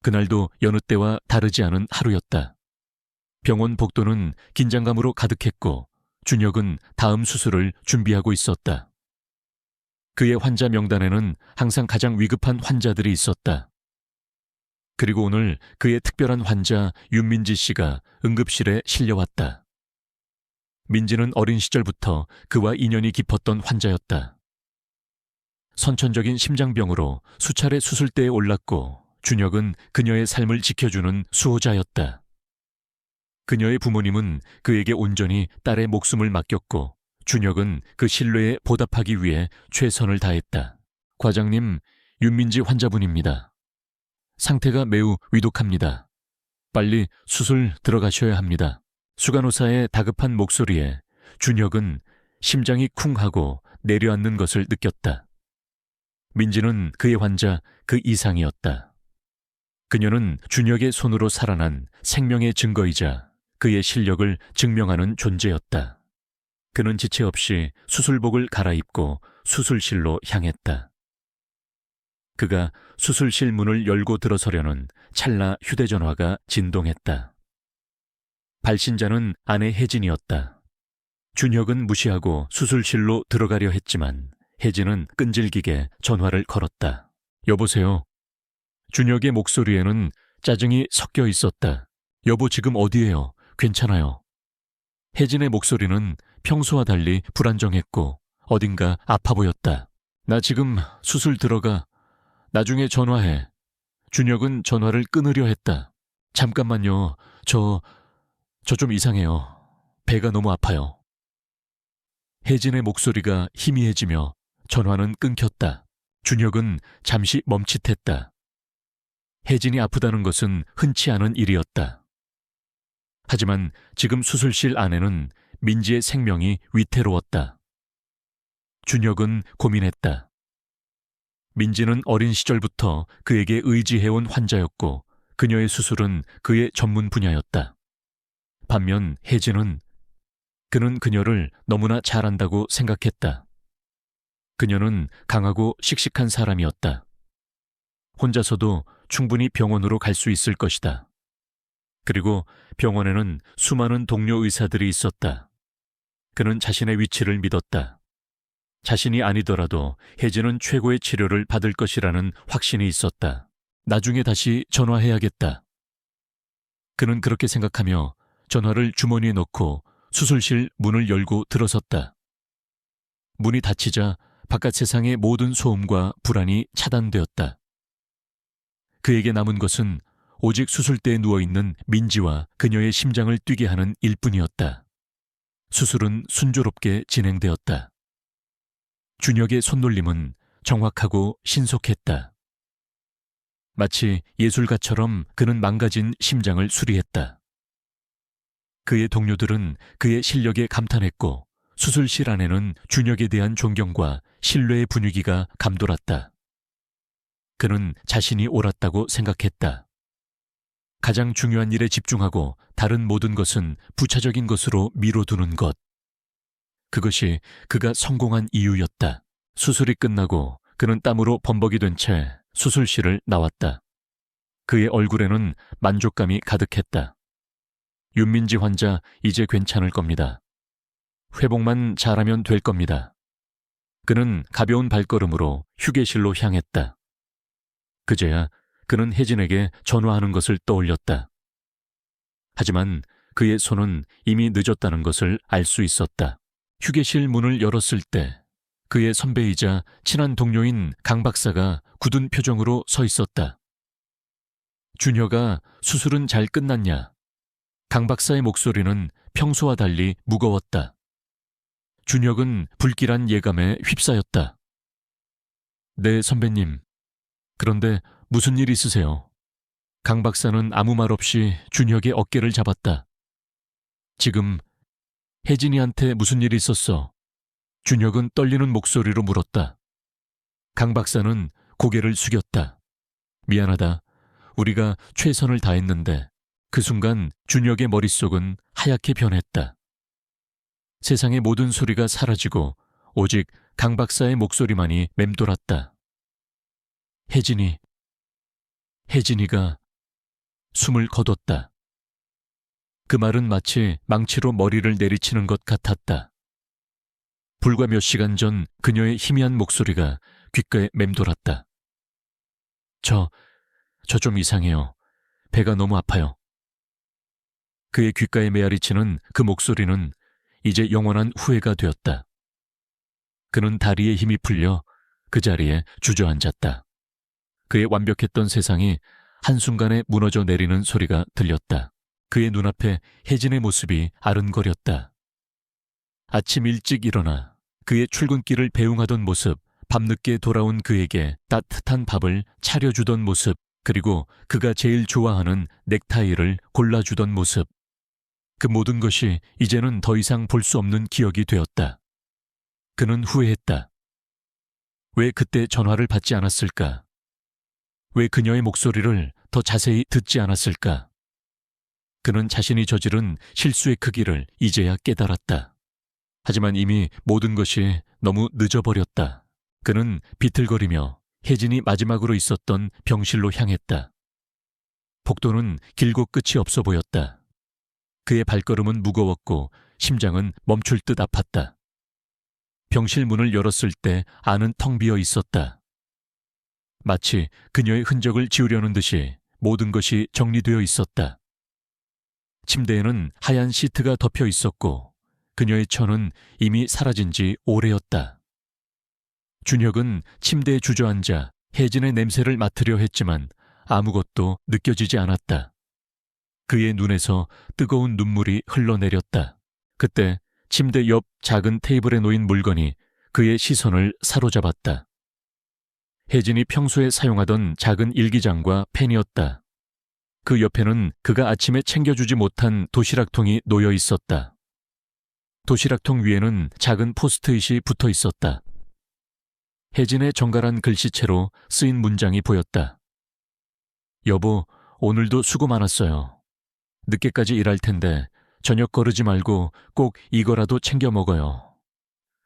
그날도 여느 때와 다르지 않은 하루였다. 병원 복도는 긴장감으로 가득했고 준혁은 다음 수술을 준비하고 있었다. 그의 환자 명단에는 항상 가장 위급한 환자들이 있었다. 그리고 오늘 그의 특별한 환자 윤민지 씨가 응급실에 실려왔다. 민지는 어린 시절부터 그와 인연이 깊었던 환자였다. 선천적인 심장병으로 수차례 수술대에 올랐고 준혁은 그녀의 삶을 지켜주는 수호자였다. 그녀의 부모님은 그에게 온전히 딸의 목숨을 맡겼고 준혁은 그 신뢰에 보답하기 위해 최선을 다했다. 과장님, 윤민지 환자분입니다. 상태가 매우 위독합니다. 빨리 수술 들어가셔야 합니다. 수간호사의 다급한 목소리에 준혁은 심장이 쿵 하고 내려앉는 것을 느꼈다. 민지는 그의 환자 그 이상이었다. 그녀는 준혁의 손으로 살아난 생명의 증거이자 그의 실력을 증명하는 존재였다. 그는 지체 없이 수술복을 갈아입고 수술실로 향했다. 그가 수술실 문을 열고 들어서려는 찰나 휴대전화가 진동했다. 발신자는 아내 혜진이었다. 준혁은 무시하고 수술실로 들어가려 했지만 혜진은 끈질기게 전화를 걸었다. 여보세요. 준혁의 목소리에는 짜증이 섞여 있었다. 여보, 지금 어디예요? 괜찮아요. 혜진의 목소리는 평소와 달리 불안정했고 어딘가 아파 보였다. 나 지금 수술 들어가. 나중에 전화해. 준혁은 전화를 끊으려 했다. 잠깐만요. 저 좀 이상해요. 배가 너무 아파요. 혜진의 목소리가 희미해지며 전화는 끊겼다. 준혁은 잠시 멈칫했다. 혜진이 아프다는 것은 흔치 않은 일이었다. 하지만 지금 수술실 안에는 민지의 생명이 위태로웠다. 준혁은 고민했다. 민지는 어린 시절부터 그에게 의지해온 환자였고 그녀의 수술은 그의 전문 분야였다. 반면 혜진은 그는 그녀를 너무나 잘한다고 생각했다. 그녀는 강하고 씩씩한 사람이었다. 혼자서도 충분히 병원으로 갈 수 있을 것이다. 그리고 병원에는 수많은 동료 의사들이 있었다. 그는 자신의 위치를 믿었다. 자신이 아니더라도 혜진은 최고의 치료를 받을 것이라는 확신이 있었다. 나중에 다시 전화해야겠다. 그는 그렇게 생각하며 전화를 주머니에 넣고 수술실 문을 열고 들어섰다. 문이 닫히자 바깥 세상의 모든 소음과 불안이 차단되었다. 그에게 남은 것은 오직 수술대에 누워있는 민지와 그녀의 심장을 뛰게 하는 일뿐이었다. 수술은 순조롭게 진행되었다. 준혁의 손놀림은 정확하고 신속했다. 마치 예술가처럼 그는 망가진 심장을 수리했다. 그의 동료들은 그의 실력에 감탄했고 수술실 안에는 준혁에 대한 존경과 신뢰의 분위기가 감돌았다. 그는 자신이 옳았다고 생각했다. 가장 중요한 일에 집중하고 다른 모든 것은 부차적인 것으로 미뤄두는 것. 그것이 그가 성공한 이유였다. 수술이 끝나고 그는 땀으로 범벅이 된 채 수술실을 나왔다. 그의 얼굴에는 만족감이 가득했다. 윤민지 환자 이제 괜찮을 겁니다. 회복만 잘하면 될 겁니다. 그는 가벼운 발걸음으로 휴게실로 향했다. 그제야 그는 혜진에게 전화하는 것을 떠올렸다. 하지만 그의 손은 이미 늦었다는 것을 알 수 있었다. 휴게실 문을 열었을 때 그의 선배이자 친한 동료인 강 박사가 굳은 표정으로 서 있었다. 준혁아, 수술은 잘 끝났냐? 강 박사의 목소리는 평소와 달리 무거웠다. 준혁은 불길한 예감에 휩싸였다. 네, 선배님. 그런데 무슨 일 있으세요? 강 박사는 아무 말 없이 준혁의 어깨를 잡았다. 지금 혜진이한테 무슨 일이 있었어? 준혁은 떨리는 목소리로 물었다. 강 박사는 고개를 숙였다. 미안하다. 우리가 최선을 다했는데 그 순간 준혁의 머릿속은 하얗게 변했다. 세상의 모든 소리가 사라지고 오직 강 박사의 목소리만이 맴돌았다. 혜진이가 숨을 거뒀다. 그 말은 마치 망치로 머리를 내리치는 것 같았다. 불과 몇 시간 전 그녀의 희미한 목소리가 귓가에 맴돌았다. 저 좀 이상해요. 배가 너무 아파요. 그의 귓가에 메아리치는 그 목소리는 이제 영원한 후회가 되었다. 그는 다리에 힘이 풀려 그 자리에 주저앉았다. 그의 완벽했던 세상이 한순간에 무너져 내리는 소리가 들렸다. 그의 눈앞에 혜진의 모습이 아른거렸다. 아침 일찍 일어나 그의 출근길을 배웅하던 모습, 밤늦게 돌아온 그에게 따뜻한 밥을 차려주던 모습, 그리고 그가 제일 좋아하는 넥타이를 골라주던 모습. 그 모든 것이 이제는 더 이상 볼 수 없는 기억이 되었다. 그는 후회했다. 왜 그때 전화를 받지 않았을까? 왜 그녀의 목소리를 더 자세히 듣지 않았을까? 그는 자신이 저지른 실수의 크기를 이제야 깨달았다. 하지만 이미 모든 것이 너무 늦어버렸다. 그는 비틀거리며 혜진이 마지막으로 있었던 병실로 향했다. 복도는 길고 끝이 없어 보였다. 그의 발걸음은 무거웠고 심장은 멈출 듯 아팠다. 병실 문을 열었을 때 안은 텅 비어 있었다. 마치 그녀의 흔적을 지우려는 듯이 모든 것이 정리되어 있었다. 침대에는 하얀 시트가 덮여 있었고 그녀의 처는 이미 사라진 지 오래였다. 준혁은 침대에 주저앉아 혜진의 냄새를 맡으려 했지만 아무것도 느껴지지 않았다. 그의 눈에서 뜨거운 눈물이 흘러내렸다. 그때 침대 옆 작은 테이블에 놓인 물건이 그의 시선을 사로잡았다. 혜진이 평소에 사용하던 작은 일기장과 펜이었다. 그 옆에는 그가 아침에 챙겨주지 못한 도시락통이 놓여 있었다. 도시락통 위에는 작은 포스트잇이 붙어 있었다. 혜진의 정갈한 글씨체로 쓰인 문장이 보였다. 여보, 오늘도 수고 많았어요. 늦게까지 일할 텐데 저녁 거르지 말고 꼭 이거라도 챙겨 먹어요.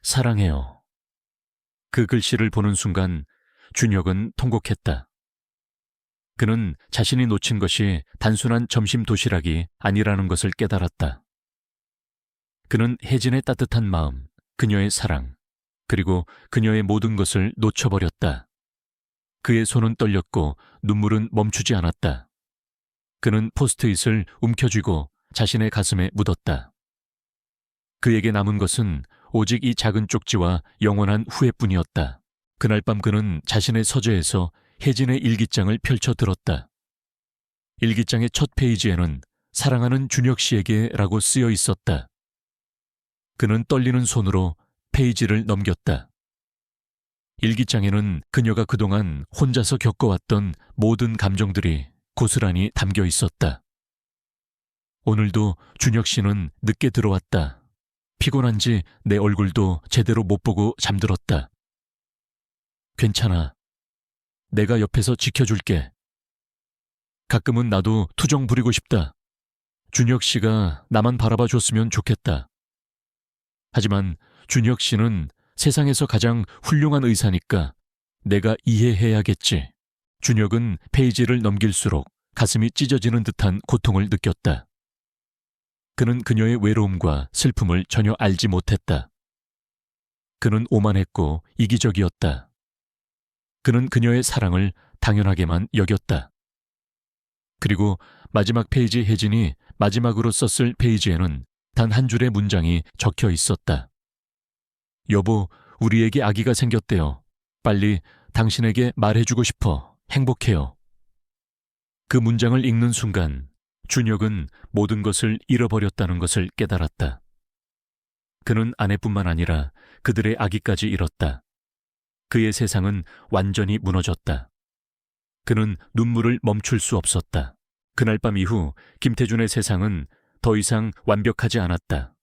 사랑해요. 그 글씨를 보는 순간 준혁은 통곡했다. 그는 자신이 놓친 것이 단순한 점심 도시락이 아니라는 것을 깨달았다. 그는 혜진의 따뜻한 마음, 그녀의 사랑, 그리고 그녀의 모든 것을 놓쳐버렸다. 그의 손은 떨렸고 눈물은 멈추지 않았다. 그는 포스트잇을 움켜쥐고 자신의 가슴에 묻었다. 그에게 남은 것은 오직 이 작은 쪽지와 영원한 후회뿐이었다. 그날 밤 그는 자신의 서재에서 혜진의 일기장을 펼쳐 들었다. 일기장의 첫 페이지에는 사랑하는 준혁 씨에게 라고 쓰여 있었다. 그는 떨리는 손으로 페이지를 넘겼다. 일기장에는 그녀가 그동안 혼자서 겪어왔던 모든 감정들이 고스란히 담겨 있었다. 오늘도 준혁 씨는 늦게 들어왔다. 피곤한지 내 얼굴도 제대로 못 보고 잠들었다. 괜찮아. 내가 옆에서 지켜줄게. 가끔은 나도 투정 부리고 싶다. 준혁 씨가 나만 바라봐 줬으면 좋겠다. 하지만 준혁 씨는 세상에서 가장 훌륭한 의사니까 내가 이해해야겠지. 준혁은 페이지를 넘길수록 가슴이 찢어지는 듯한 고통을 느꼈다. 그는 그녀의 외로움과 슬픔을 전혀 알지 못했다. 그는 오만했고 이기적이었다. 그는 그녀의 사랑을 당연하게만 여겼다. 그리고 마지막 페이지 혜진이 마지막으로 썼을 페이지에는 단 한 줄의 문장이 적혀 있었다. 여보, 우리에게 아기가 생겼대요. 빨리 당신에게 말해주고 싶어. 행복해요. 그 문장을 읽는 순간 준혁은 모든 것을 잃어버렸다는 것을 깨달았다. 그는 아내뿐만 아니라 그들의 아기까지 잃었다. 그의 세상은 완전히 무너졌다. 그는 눈물을 멈출 수 없었다. 그날 밤 이후 김태준의 세상은 더 이상 완벽하지 않았다.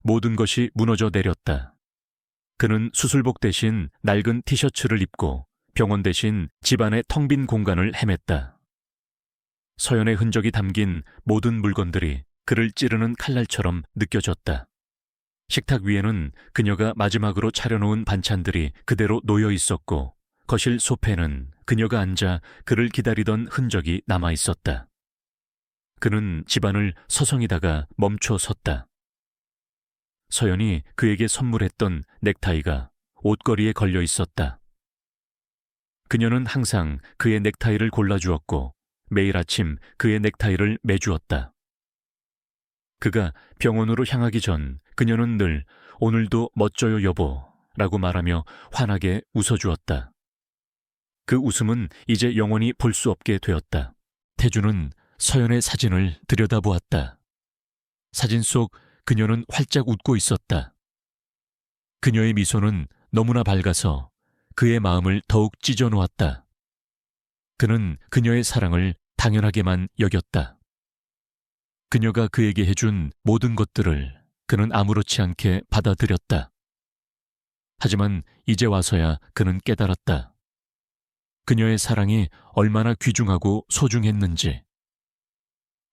모든 것이 무너져 내렸다. 그는 수술복 대신 낡은 티셔츠를 입고 병원 대신 집안의 텅 빈 공간을 헤맸다. 서연의 흔적이 담긴 모든 물건들이 그를 찌르는 칼날처럼 느껴졌다. 식탁 위에는 그녀가 마지막으로 차려놓은 반찬들이 그대로 놓여 있었고 거실 소파에는 그녀가 앉아 그를 기다리던 흔적이 남아 있었다. 그는 집안을 서성이다가 멈춰 섰다. 서연이 그에게 선물했던 넥타이가 옷걸이에 걸려 있었다. 그녀는 항상 그의 넥타이를 골라주었고 매일 아침 그의 넥타이를 매주었다. 그가 병원으로 향하기 전 그녀는 늘 오늘도 멋져요 여보 라고 말하며 환하게 웃어주었다. 그 웃음은 이제 영원히 볼 수 없게 되었다. 태주는 서연의 사진을 들여다보았다. 사진 속 그녀는 활짝 웃고 있었다. 그녀의 미소는 너무나 밝아서 그의 마음을 더욱 찢어 놓았다. 그는 그녀의 사랑을 당연하게만 여겼다. 그녀가 그에게 해준 모든 것들을 그는 아무렇지 않게 받아들였다. 하지만 이제 와서야 그는 깨달았다. 그녀의 사랑이 얼마나 귀중하고 소중했는지.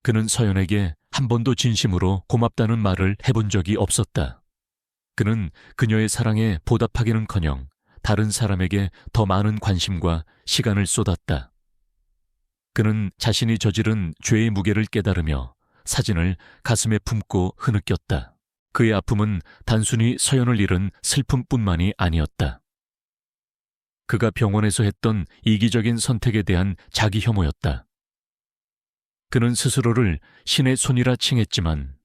그는 서연에게 한 번도 진심으로 고맙다는 말을 해본 적이 없었다. 그는 그녀의 사랑에 보답하기는커녕 다른 사람에게 더 많은 관심과 시간을 쏟았다. 그는 자신이 저지른 죄의 무게를 깨달으며 사진을 가슴에 품고 흐느꼈다. 그의 아픔은 단순히 서연을 잃은 슬픔뿐만이 아니었다. 그가 병원에서 했던 이기적인 선택에 대한 자기 혐오였다. 그는 스스로를 신의 손이라 칭했지만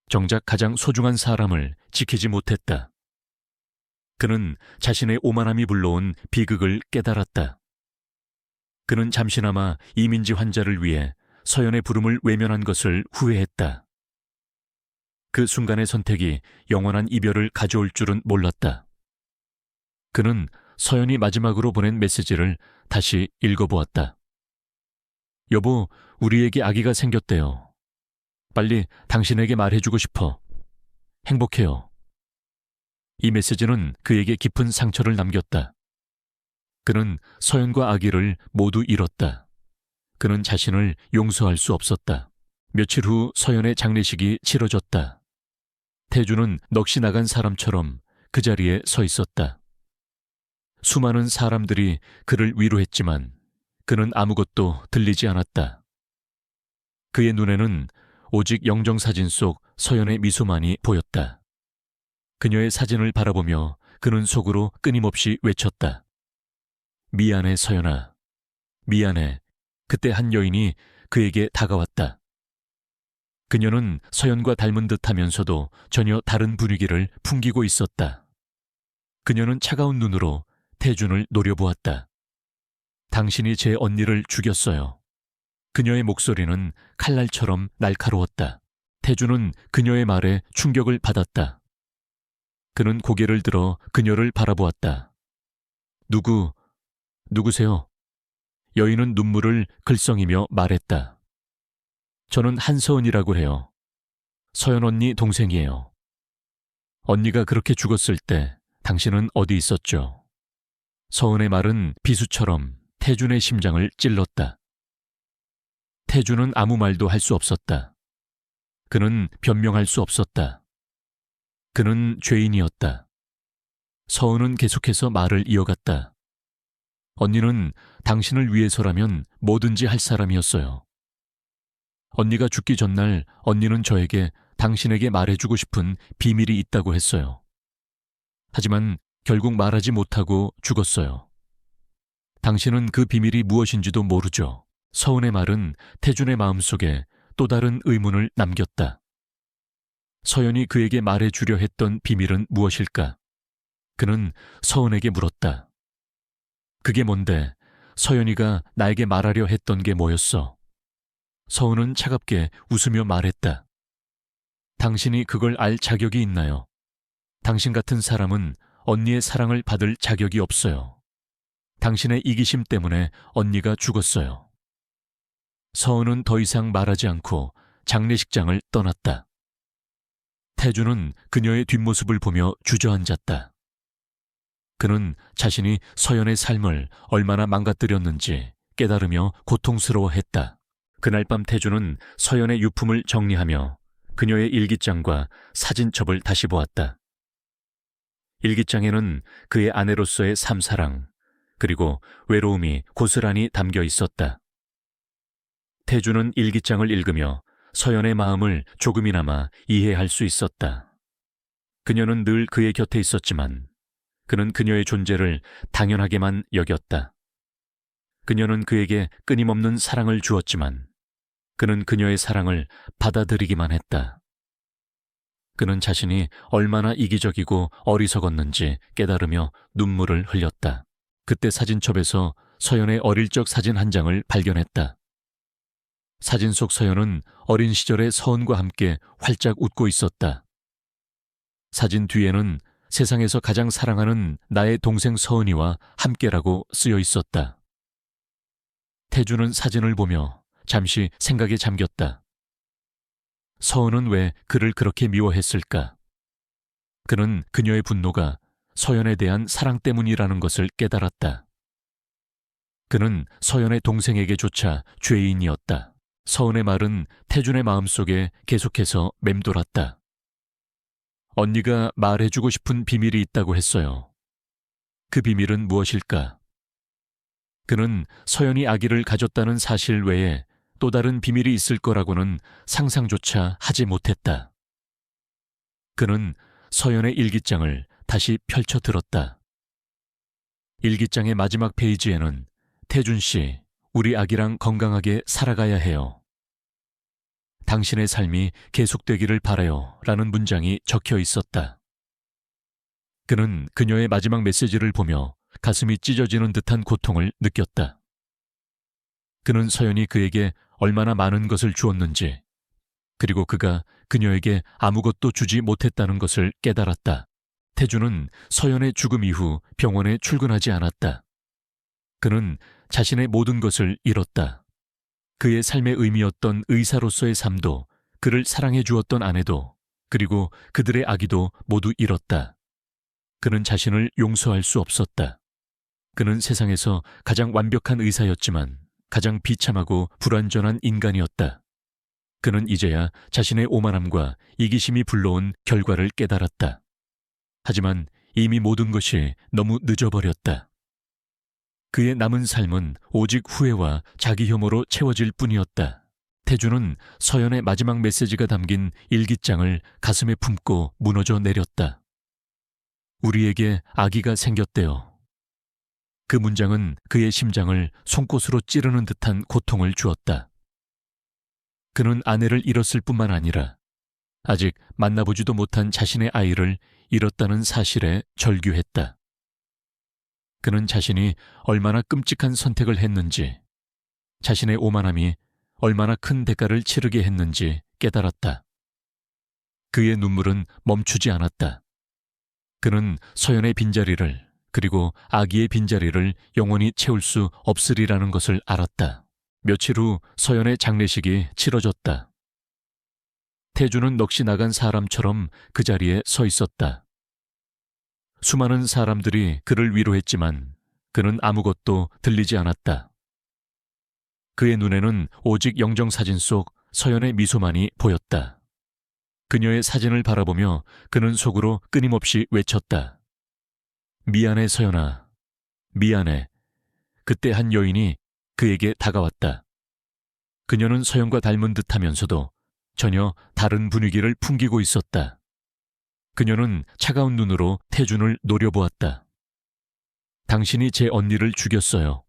정작 가장 소중한 사람을 지키지 못했다. 그는 자신의 오만함이 불러온 비극을 깨달았다. 그는 잠시나마 이민지 환자를 위해 서연의 부름을 외면한 것을 후회했다. 그 순간의 선택이 영원한 이별을 가져올 줄은 몰랐다. 그는 서연이 마지막으로 보낸 메시지를 다시 읽어보았다. 여보, 우리에게 아기가 생겼대요. 빨리 당신에게 말해주고 싶어. 행복해요. 이 메시지는 그에게 깊은 상처를 남겼다. 그는 서연과 아기를 모두 잃었다. 그는 자신을 용서할 수 없었다. 며칠 후 서연의 장례식이 치러졌다. 태주는 넋이 나간 사람처럼 그 자리에 서 있었다. 수많은 사람들이 그를 위로했지만 그는 아무것도 들리지 않았다. 그의 눈에는 오직 영정사진 속 서연의 미소만이 보였다. 그녀의 사진을 바라보며 그는 속으로 끊임없이 외쳤다. 미안해, 서연아. 미안해. 그때 한 여인이 그에게 다가왔다. 그녀는 서연과 닮은 듯하면서도 전혀 다른 분위기를 풍기고 있었다. 그녀는 차가운 눈으로 태준을 노려보았다. 당신이 제 언니를 죽였어요. 그녀의 목소리는 칼날처럼 날카로웠다. 태준은 그녀의 말에 충격을 받았다. 그는 고개를 들어 그녀를 바라보았다. 누구세요? 여인은 눈물을 글썽이며 말했다. 저는 한서은이라고 해요. 서연 언니 동생이에요. 언니가 그렇게 죽었을 때 당신은 어디 있었죠? 서은의 말은 비수처럼 태준의 심장을 찔렀다. 태준은 아무 말도 할 수 없었다. 그는 변명할 수 없었다. 그는 죄인이었다. 서은은 계속해서 말을 이어갔다. 언니는 당신을 위해서라면 뭐든지 할 사람이었어요. 언니가 죽기 전날 언니는 저에게 당신에게 말해주고 싶은 비밀이 있다고 했어요. 하지만 결국 말하지 못하고 죽었어요. 당신은 그 비밀이 무엇인지도 모르죠. 서은의 말은 태준의 마음속에 또 다른 의문을 남겼다. 서연이 그에게 말해주려 했던 비밀은 무엇일까? 그는 서은에게 물었다. 그게 뭔데? 서연이가 나에게 말하려 했던 게 뭐였어? 서은은 차갑게 웃으며 말했다. 당신이 그걸 알 자격이 있나요? 당신 같은 사람은 언니의 사랑을 받을 자격이 없어요. 당신의 이기심 때문에 언니가 죽었어요. 서은은 더 이상 말하지 않고 장례식장을 떠났다. 태주는 그녀의 뒷모습을 보며 주저앉았다. 그는 자신이 서연의 삶을 얼마나 망가뜨렸는지 깨달으며 고통스러워했다. 그날 밤 태주는 서연의 유품을 정리하며 그녀의 일기장과 사진첩을 다시 보았다. 일기장에는 그의 아내로서의 삶사랑, 그리고 외로움이 고스란히 담겨 있었다. 태주는 일기장을 읽으며 서연의 마음을 조금이나마 이해할 수 있었다. 그녀는 늘 그의 곁에 있었지만 그는 그녀의 존재를 당연하게만 여겼다. 그녀는 그에게 끊임없는 사랑을 주었지만 그는 그녀의 사랑을 받아들이기만 했다. 그는 자신이 얼마나 이기적이고 어리석었는지 깨달으며 눈물을 흘렸다. 그때 사진첩에서 서연의 어릴 적 사진 한 장을 발견했다. 사진 속 서연은 어린 시절의 서은과 함께 활짝 웃고 있었다. 사진 뒤에는 세상에서 가장 사랑하는 나의 동생 서은이와 함께라고 쓰여 있었다. 태주는 사진을 보며 잠시 생각에 잠겼다. 서은은 왜 그를 그렇게 미워했을까? 그는 그녀의 분노가 서연에 대한 사랑 때문이라는 것을 깨달았다. 그는 서연의 동생에게조차 죄인이었다. 서은의 말은 태준의 마음속에 계속해서 맴돌았다. 언니가 말해주고 싶은 비밀이 있다고 했어요. 그 비밀은 무엇일까? 그는 서연이 아기를 가졌다는 사실 외에 또 다른 비밀이 있을 거라고는 상상조차 하지 못했다. 그는 서연의 일기장을 다시 펼쳐 들었다. 일기장의 마지막 페이지에는 태준 씨, 우리 아기랑 건강하게 살아가야 해요. 당신의 삶이 계속되기를 바라요. 라는 문장이 적혀 있었다. 그는 그녀의 마지막 메시지를 보며 가슴이 찢어지는 듯한 고통을 느꼈다. 그는 서연이 그에게 얼마나 많은 것을 주었는지, 그리고 그가 그녀에게 아무것도 주지 못했다는 것을 깨달았다. 태주는 서연의 죽음 이후 병원에 출근하지 않았다. 그는 자신의 모든 것을 잃었다. 그의 삶의 의미였던 의사로서의 삶도, 그를 사랑해 주었던 아내도, 그리고 그들의 아기도 모두 잃었다. 그는 자신을 용서할 수 없었다. 그는 세상에서 가장 완벽한 의사였지만 가장 비참하고 불완전한 인간이었다. 그는 이제야 자신의 오만함과 이기심이 불러온 결과를 깨달았다. 하지만 이미 모든 것이 너무 늦어버렸다. 그의 남은 삶은 오직 후회와 자기 혐오로 채워질 뿐이었다. 태주는 서연의 마지막 메시지가 담긴 일기장을 가슴에 품고 무너져 내렸다. 우리에게 아기가 생겼대요. 그 문장은 그의 심장을 송곳으로 찌르는 듯한 고통을 주었다. 그는 아내를 잃었을 뿐만 아니라 아직 만나보지도 못한 자신의 아이를 잃었다는 사실에 절규했다. 그는 자신이 얼마나 끔찍한 선택을 했는지, 자신의 오만함이 얼마나 큰 대가를 치르게 했는지 깨달았다. 그의 눈물은 멈추지 않았다. 그는 서연의 빈자리를, 그리고 아기의 빈자리를 영원히 채울 수 없으리라는 것을 알았다. 며칠 후 서연의 장례식이 치러졌다. 태주는 넋이 나간 사람처럼 그 자리에 서 있었다. 수많은 사람들이 그를 위로했지만 그는 아무것도 들리지 않았다. 그의 눈에는 오직 영정사진 속 서연의 미소만이 보였다. 그녀의 사진을 바라보며 그는 속으로 끊임없이 외쳤다. 미안해 서연아, 미안해. 그때 한 여인이 그에게 다가왔다. 그녀는 서연과 닮은 듯하면서도 전혀 다른 분위기를 풍기고 있었다. 그녀는 차가운 눈으로 태준을 노려보았다. 당신이 제 언니를 죽였어요.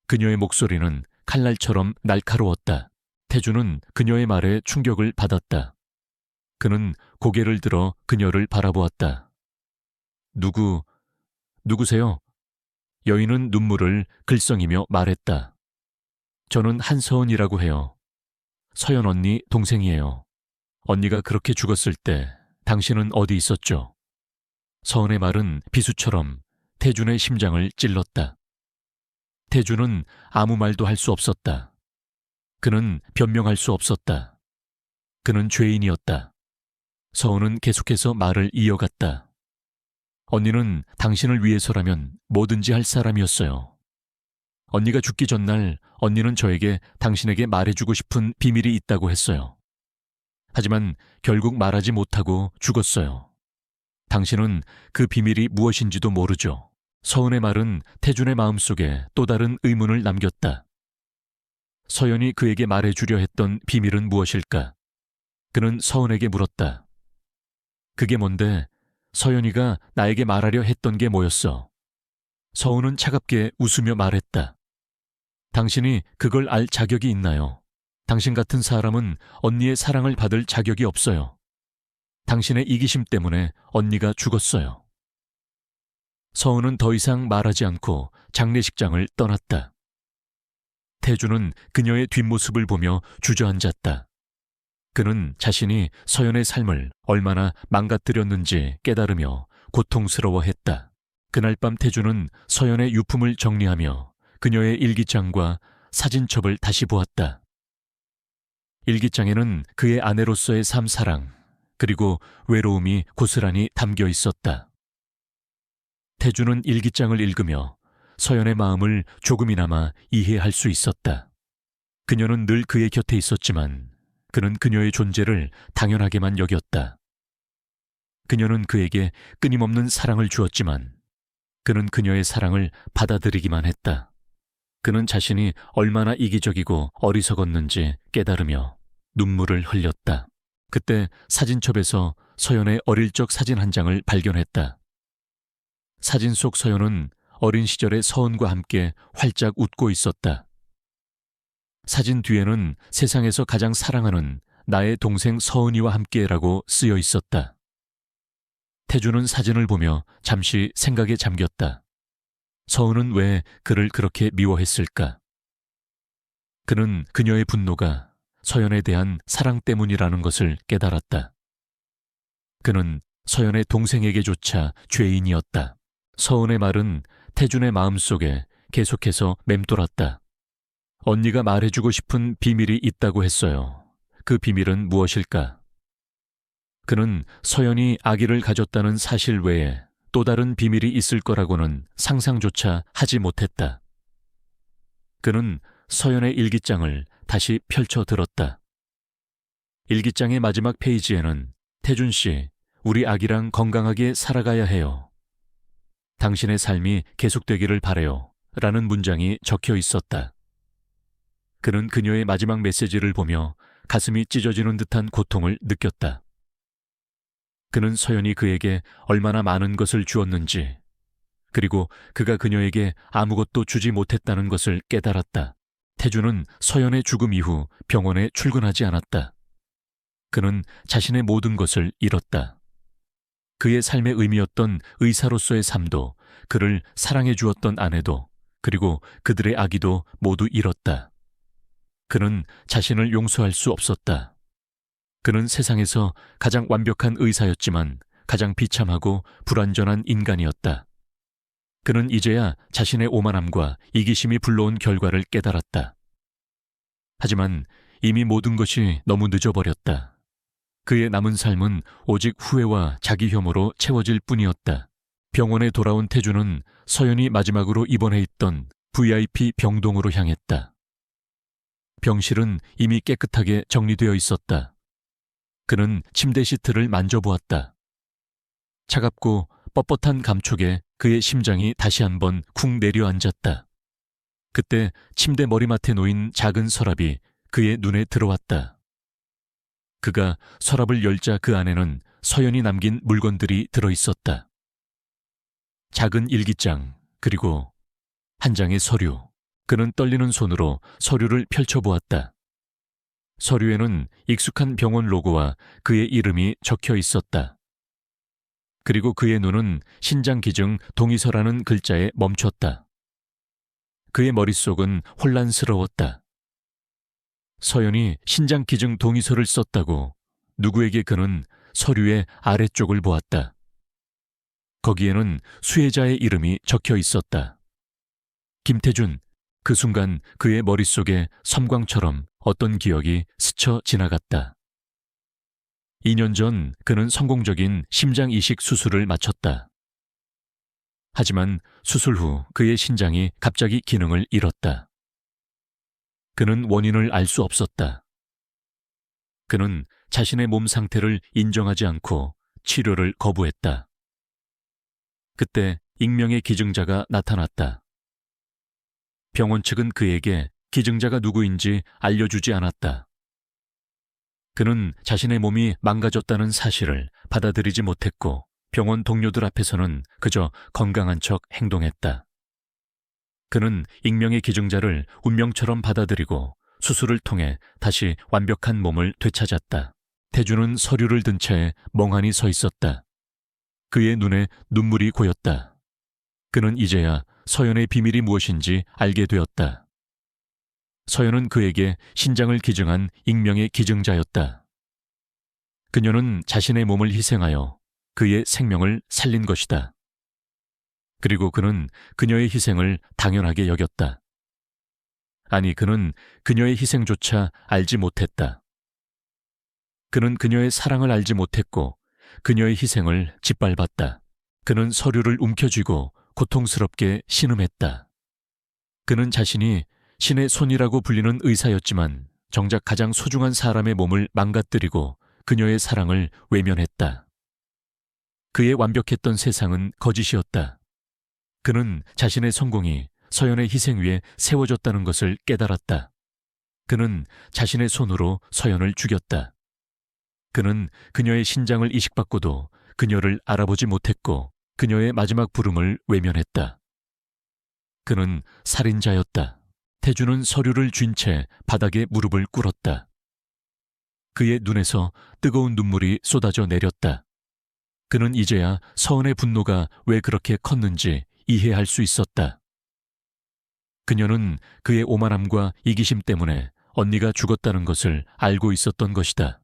그녀의 목소리는 칼날처럼 날카로웠다. 태준은 그녀의 말에 충격을 받았다. 그는 고개를 들어 그녀를 바라보았다. 누구세요? 여인은 눈물을 글썽이며 말했다. 저는 한서은이라고 해요. 서연 언니 동생이에요. 언니가 그렇게 죽었을 때 당신은 어디 있었죠? 서은의 말은 비수처럼 태준의 심장을 찔렀다. 태준은 아무 말도 할 수 없었다. 그는 변명할 수 없었다. 그는 죄인이었다. 서은은 계속해서 말을 이어갔다. 언니는 당신을 위해서라면 뭐든지 할 사람이었어요. 언니가 죽기 전날 언니는 저에게 당신에게 말해주고 싶은 비밀이 있다고 했어요. 하지만 결국 말하지 못하고 죽었어요. 당신은 그 비밀이 무엇인지도 모르죠. 서은의 말은 태준의 마음속에 또 다른 의문을 남겼다. 서연이 그에게 말해주려 했던 비밀은 무엇일까? 그는 서은에게 물었다. 그게 뭔데? 서연이가 나에게 말하려 했던 게 뭐였어? 서은은 차갑게 웃으며 말했다. 당신이 그걸 알 자격이 있나요? 당신 같은 사람은 언니의 사랑을 받을 자격이 없어요. 당신의 이기심 때문에 언니가 죽었어요. 서은은 더 이상 말하지 않고 장례식장을 떠났다. 태주는 그녀의 뒷모습을 보며 주저앉았다. 그는 자신이 서연의 삶을 얼마나 망가뜨렸는지 깨달으며 고통스러워했다. 그날 밤 태주는 서연의 유품을 정리하며 그녀의 일기장과 사진첩을 다시 보았다. 일기장에는 그의 아내로서의 삶 사랑, 그리고 외로움이 고스란히 담겨 있었다. 태주는 일기장을 읽으며 서연의 마음을 조금이나마 이해할 수 있었다. 그녀는 늘 그의 곁에 있었지만 그는 그녀의 존재를 당연하게만 여겼다. 그녀는 그에게 끊임없는 사랑을 주었지만 그는 그녀의 사랑을 받아들이기만 했다. 그는 자신이 얼마나 이기적이고 어리석었는지 깨달으며 눈물을 흘렸다. 그때 사진첩에서 서연의 어릴 적 사진 한 장을 발견했다. 사진 속 서연은 어린 시절의 서은과 함께 활짝 웃고 있었다. 사진 뒤에는 세상에서 가장 사랑하는 나의 동생 서은이와 함께라고 쓰여 있었다. 태주는 사진을 보며 잠시 생각에 잠겼다. 서은은 왜 그를 그렇게 미워했을까? 그는 그녀의 분노가 서연에 대한 사랑 때문이라는 것을 깨달았다. 그는 서연의 동생에게조차 죄인이었다. 서은의 말은 태준의 마음속에 계속해서 맴돌았다. 언니가 말해주고 싶은 비밀이 있다고 했어요. 그 비밀은 무엇일까? 그는 서연이 아기를 가졌다는 사실 외에 또 다른 비밀이 있을 거라고는 상상조차 하지 못했다. 그는 서연의 일기장을 다시 펼쳐 들었다. 일기장의 마지막 페이지에는 태준 씨, 우리 아기랑 건강하게 살아가야 해요. 당신의 삶이 계속되기를 바래요. 라는 문장이 적혀 있었다. 그는 그녀의 마지막 메시지를 보며 가슴이 찢어지는 듯한 고통을 느꼈다. 그는 서연이 그에게 얼마나 많은 것을 주었는지, 그리고 그가 그녀에게 아무것도 주지 못했다는 것을 깨달았다. 태주는 서연의 죽음 이후 병원에 출근하지 않았다. 그는 자신의 모든 것을 잃었다. 그의 삶의 의미였던 의사로서의 삶도, 그를 사랑해 주었던 아내도, 그리고 그들의 아기도 모두 잃었다. 그는 자신을 용서할 수 없었다. 그는 세상에서 가장 완벽한 의사였지만 가장 비참하고 불완전한 인간이었다. 그는 이제야 자신의 오만함과 이기심이 불러온 결과를 깨달았다. 하지만 이미 모든 것이 너무 늦어버렸다. 그의 남은 삶은 오직 후회와 자기 혐오로 채워질 뿐이었다. 병원에 돌아온 태주는 서연이 마지막으로 입원해 있던 VIP 병동으로 향했다. 병실은 이미 깨끗하게 정리되어 있었다. 그는 침대 시트를 만져보았다. 차갑고 뻣뻣한 감촉에 그의 심장이 다시 한번 쿵 내려앉았다. 그때 침대 머리맡에 놓인 작은 서랍이 그의 눈에 들어왔다. 그가 서랍을 열자 그 안에는 서연이 남긴 물건들이 들어있었다. 작은 일기장, 그리고 한 장의 서류. 그는 떨리는 손으로 서류를 펼쳐보았다. 서류에는 익숙한 병원 로고와 그의 이름이 적혀 있었다. 그리고 그의 눈은 신장 기증 동의서라는 글자에 멈췄다. 그의 머릿속은 혼란스러웠다. 서연이 신장 기증 동의서를 썼다고 누구에게 그는 서류의 아래쪽을 보았다. 거기에는 수혜자의 이름이 적혀 있었다. 김태준. 그 순간 그의 머릿속에 섬광처럼 어떤 기억이 스쳐 지나갔다. 2년 전 그는 성공적인 심장 이식 수술을 마쳤다. 하지만 수술 후 그의 신장이 갑자기 기능을 잃었다. 그는 원인을 알 수 없었다. 그는 자신의 몸 상태를 인정하지 않고 치료를 거부했다. 그때 익명의 기증자가 나타났다. 병원 측은 그에게 기증자가 누구인지 알려주지 않았다. 그는 자신의 몸이 망가졌다는 사실을 받아들이지 못했고 병원 동료들 앞에서는 그저 건강한 척 행동했다. 그는 익명의 기증자를 운명처럼 받아들이고 수술을 통해 다시 완벽한 몸을 되찾았다. 태주는 서류를 든 채 멍하니 서 있었다. 그의 눈에 눈물이 고였다. 그는 이제야 서연의 비밀이 무엇인지 알게 되었다. 서연은 그에게 신장을 기증한 익명의 기증자였다. 그녀는 자신의 몸을 희생하여 그의 생명을 살린 것이다. 그리고 그는 그녀의 희생을 당연하게 여겼다. 아니, 그는 그녀의 희생조차 알지 못했다. 그는 그녀의 사랑을 알지 못했고 그녀의 희생을 짓밟았다. 그는 서류를 움켜쥐고 고통스럽게 신음했다. 그는 자신이 신의 손이라고 불리는 의사였지만 정작 가장 소중한 사람의 몸을 망가뜨리고 그녀의 사랑을 외면했다. 그의 완벽했던 세상은 거짓이었다. 그는 자신의 성공이 서연의 희생 위에 세워졌다는 것을 깨달았다. 그는 자신의 손으로 서연을 죽였다. 그는 그녀의 신장을 이식받고도 그녀를 알아보지 못했고 그녀의 마지막 부름을 외면했다. 그는 살인자였다. 태주는 서류를 쥔 채 바닥에 무릎을 꿇었다. 그의 눈에서 뜨거운 눈물이 쏟아져 내렸다. 그는 이제야 서은의 분노가 왜 그렇게 컸는지 이해할 수 있었다. 그녀는 그의 오만함과 이기심 때문에 언니가 죽었다는 것을 알고 있었던 것이다.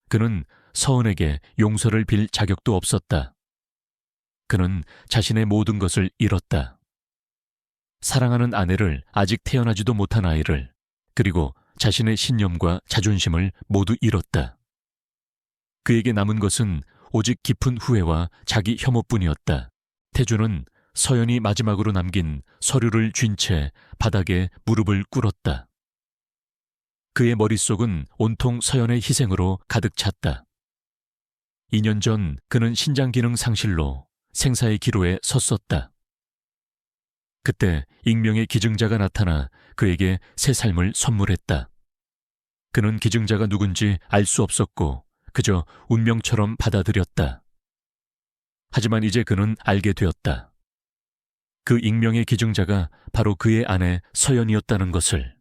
그는 서은에게 용서를 빌 자격도 없었다. 그는 자신의 모든 것을 잃었다. 사랑하는 아내를, 아직 태어나지도 못한 아이를, 그리고 자신의 신념과 자존심을 모두 잃었다. 그에게 남은 것은 오직 깊은 후회와 자기 혐오뿐이었다. 태주는 서연이 마지막으로 남긴 서류를 쥔 채 바닥에 무릎을 꿇었다. 그의 머릿속은 온통 서연의 희생으로 가득 찼다. 2년 전 그는 신장 기능 상실로 생사의 기로에 섰었다. 그때 익명의 기증자가 나타나 그에게 새 삶을 선물했다. 그는 기증자가 누군지 알 수 없었고 그저 운명처럼 받아들였다. 하지만 이제 그는 알게 되었다. 그 익명의 기증자가 바로 그의 아내 서연이었다는 것을.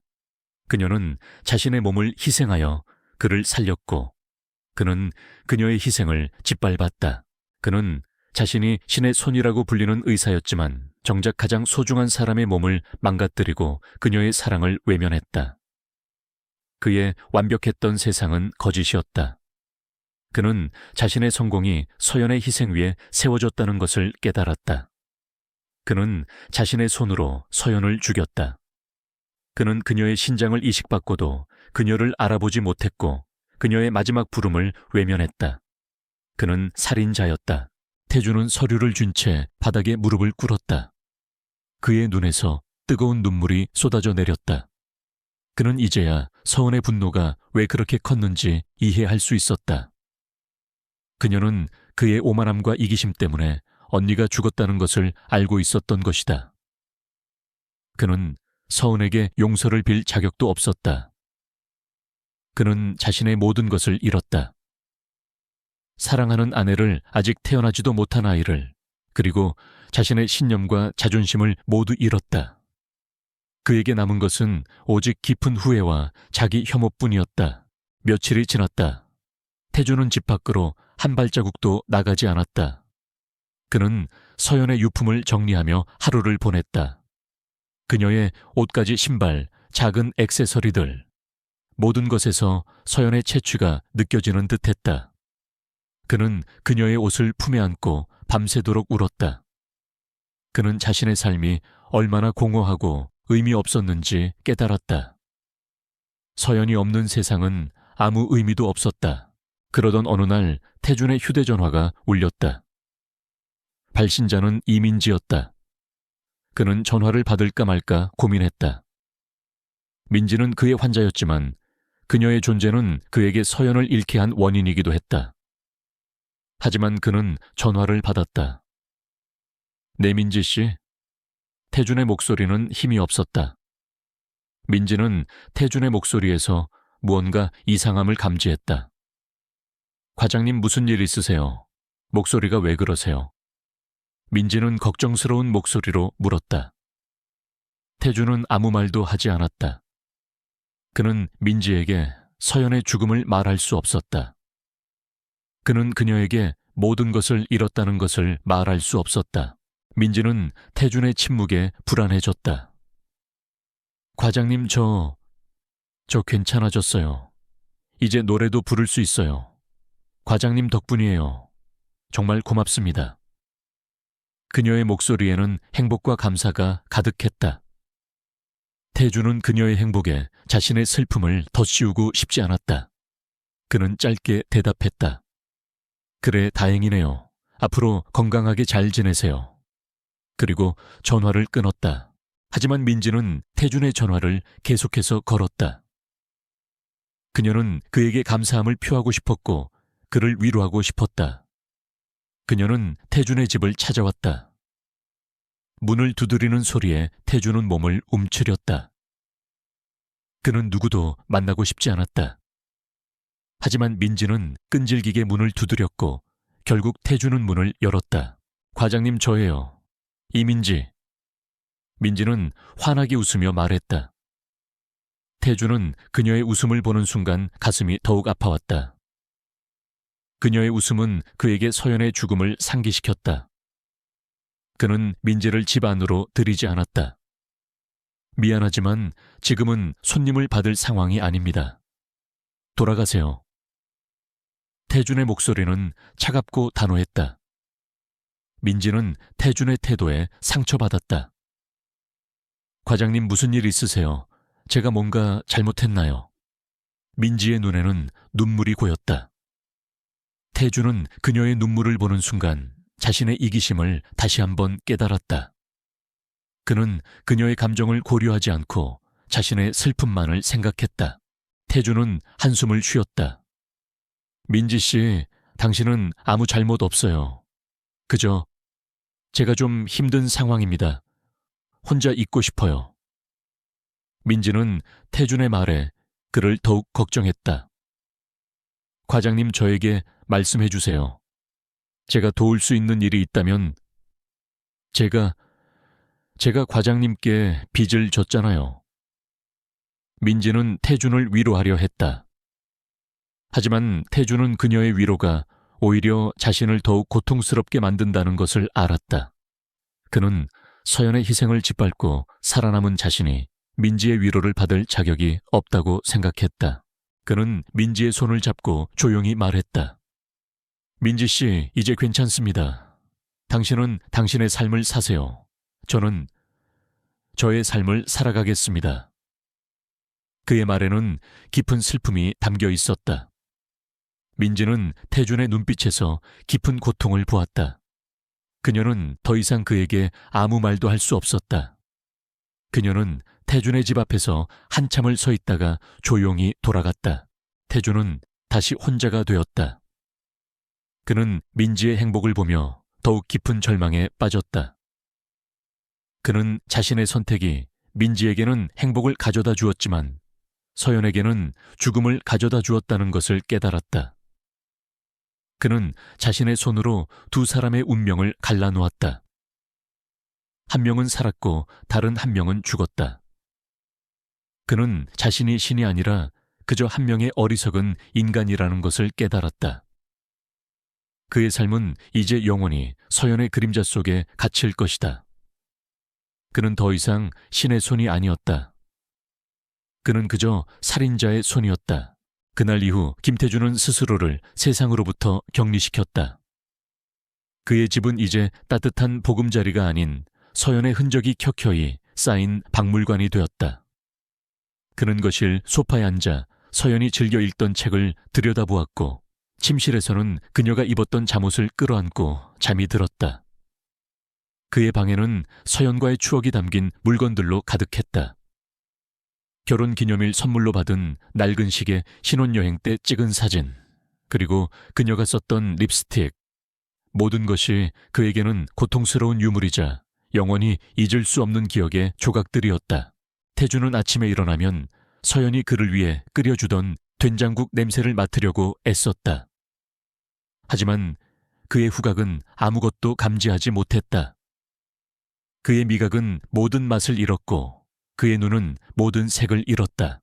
그녀는 자신의 몸을 희생하여 그를 살렸고 그는 그녀의 희생을 짓밟았다. 그는 자신이 신의 손이라고 불리는 의사였지만 정작 가장 소중한 사람의 몸을 망가뜨리고 그녀의 사랑을 외면했다. 그의 완벽했던 세상은 거짓이었다. 그는 자신의 성공이 서연의 희생 위에 세워졌다는 것을 깨달았다. 그는 자신의 손으로 서연을 죽였다. 그는 그녀의 신장을 이식받고도 그녀를 알아보지 못했고 그녀의 마지막 부름을 외면했다. 그는 살인자였다. 태주는 서류를 쥔 채 바닥에 무릎을 꿇었다. 그의 눈에서 뜨거운 눈물이 쏟아져 내렸다. 그는 이제야 서은의 분노가 왜 그렇게 컸는지 이해할 수 있었다. 그녀는 그의 오만함과 이기심 때문에 언니가 죽었다는 것을 알고 있었던 것이다. 그는 서은에게 용서를 빌 자격도 없었다. 그는 자신의 모든 것을 잃었다. 사랑하는 아내를, 아직 태어나지도 못한 아이를, 그리고 자신의 신념과 자존심을 모두 잃었다. 그에게 남은 것은 오직 깊은 후회와 자기 혐오뿐이었다. 며칠이 지났다. 태주는 집 밖으로 한 발자국도 나가지 않았다. 그는 서연의 유품을 정리하며 하루를 보냈다. 그녀의 옷가지 신발, 작은 액세서리들, 모든 것에서 서연의 채취가 느껴지는 듯했다. 그는 그녀의 옷을 품에 안고 밤새도록 울었다. 그는 자신의 삶이 얼마나 공허하고 의미 없었는지 깨달았다. 서연이 없는 세상은 아무 의미도 없었다. 그러던 어느 날 태준의 휴대전화가 울렸다. 발신자는 이민지였다. 그는 전화를 받을까 말까 고민했다. 민지는 그의 환자였지만 그녀의 존재는 그에게 서연을 잃게 한 원인이기도 했다. 하지만 그는 전화를 받았다. 네, 민지 씨. 태준의 목소리는 힘이 없었다. 민지는 태준의 목소리에서 무언가 이상함을 감지했다. 과장님 무슨 일 있으세요? 목소리가 왜 그러세요? 민지는 걱정스러운 목소리로 물었다. 태주는 아무 말도 하지 않았다. 그는 민지에게 서연의 죽음을 말할 수 없었다. 그는 그녀에게 모든 것을 잃었다는 것을 말할 수 없었다. 민지는 태준의 침묵에 불안해졌다. 과장님, 저 괜찮아졌어요. 이제 노래도 부를 수 있어요. 과장님 덕분이에요. 정말 고맙습니다. 그녀의 목소리에는 행복과 감사가 가득했다. 태주는 그녀의 행복에 자신의 슬픔을 덧씌우고 싶지 않았다. 그는 짧게 대답했다. 그래, 다행이네요. 앞으로 건강하게 잘 지내세요. 그리고 전화를 끊었다. 하지만 민지는 태준의 전화를 계속해서 걸었다. 그녀는 그에게 감사함을 표하고 싶었고 그를 위로하고 싶었다. 그녀는 태준의 집을 찾아왔다. 문을 두드리는 소리에 태준은 몸을 움츠렸다. 그는 누구도 만나고 싶지 않았다. 하지만 민지는 끈질기게 문을 두드렸고 결국 태준은 문을 열었다. 과장님, 저예요. 이민지. 민지는 환하게 웃으며 말했다. 태준은 그녀의 웃음을 보는 순간 가슴이 더욱 아파왔다. 그녀의 웃음은 그에게 서연의 죽음을 상기시켰다. 그는 민지를 집 안으로 들이지 않았다. 미안하지만 지금은 손님을 받을 상황이 아닙니다. 돌아가세요. 태준의 목소리는 차갑고 단호했다. 민지는 태준의 태도에 상처받았다. 과장님 무슨 일 있으세요? 제가 뭔가 잘못했나요? 민지의 눈에는 눈물이 고였다. 태준은 그녀의 눈물을 보는 순간 자신의 이기심을 다시 한번 깨달았다. 그는 그녀의 감정을 고려하지 않고 자신의 슬픔만을 생각했다. 태준은 한숨을 쉬었다. 민지 씨, 당신은 아무 잘못 없어요. 그저 제가 좀 힘든 상황입니다. 혼자 있고 싶어요. 민지는 태준의 말에 그를 더욱 걱정했다. 과장님, 저에게 말씀해 주세요. 제가 도울 수 있는 일이 있다면 제가 과장님께 빚을 졌잖아요. 민지는 태준을 위로하려 했다. 하지만 태준은 그녀의 위로가 오히려 자신을 더욱 고통스럽게 만든다는 것을 알았다. 그는 서연의 희생을 짓밟고 살아남은 자신이 민지의 위로를 받을 자격이 없다고 생각했다. 그는 민지의 손을 잡고 조용히 말했다. 민지 씨, 이제 괜찮습니다. 당신은 당신의 삶을 사세요. 저는 저의 삶을 살아가겠습니다. 그의 말에는 깊은 슬픔이 담겨 있었다. 민지는 태준의 눈빛에서 깊은 고통을 보았다. 그녀는 더 이상 그에게 아무 말도 할 수 없었다. 그녀는 태준의 집 앞에서 한참을 서 있다가 조용히 돌아갔다. 태준은 다시 혼자가 되었다. 그는 민지의 행복을 보며 더욱 깊은 절망에 빠졌다. 그는 자신의 선택이 민지에게는 행복을 가져다 주었지만 서연에게는 죽음을 가져다 주었다는 것을 깨달았다. 그는 자신의 손으로 두 사람의 운명을 갈라놓았다. 한 명은 살았고 다른 한 명은 죽었다. 그는 자신이 신이 아니라 그저 한 명의 어리석은 인간이라는 것을 깨달았다. 그의 삶은 이제 영원히 서연의 그림자 속에 갇힐 것이다. 그는 더 이상 신의 손이 아니었다. 그는 그저 살인자의 손이었다. 그날 이후 김태준은 스스로를 세상으로부터 격리시켰다. 그의 집은 이제 따뜻한 보금자리가 아닌 서연의 흔적이 켜켜이 쌓인 박물관이 되었다. 그는 거실 소파에 앉아 서연이 즐겨 읽던 책을 들여다보았고 침실에서는 그녀가 입었던 잠옷을 끌어안고 잠이 들었다. 그의 방에는 서연과의 추억이 담긴 물건들로 가득했다. 결혼기념일 선물로 받은 낡은 시계 신혼여행 때 찍은 사진, 그리고 그녀가 썼던 립스틱. 모든 것이 그에게는 고통스러운 유물이자 영원히 잊을 수 없는 기억의 조각들이었다. 태준은 아침에 일어나면 서연이 그를 위해 끓여주던 된장국 냄새를 맡으려고 애썼다. 하지만 그의 후각은 아무것도 감지하지 못했다. 그의 미각은 모든 맛을 잃었고 그의 눈은 모든 색을 잃었다.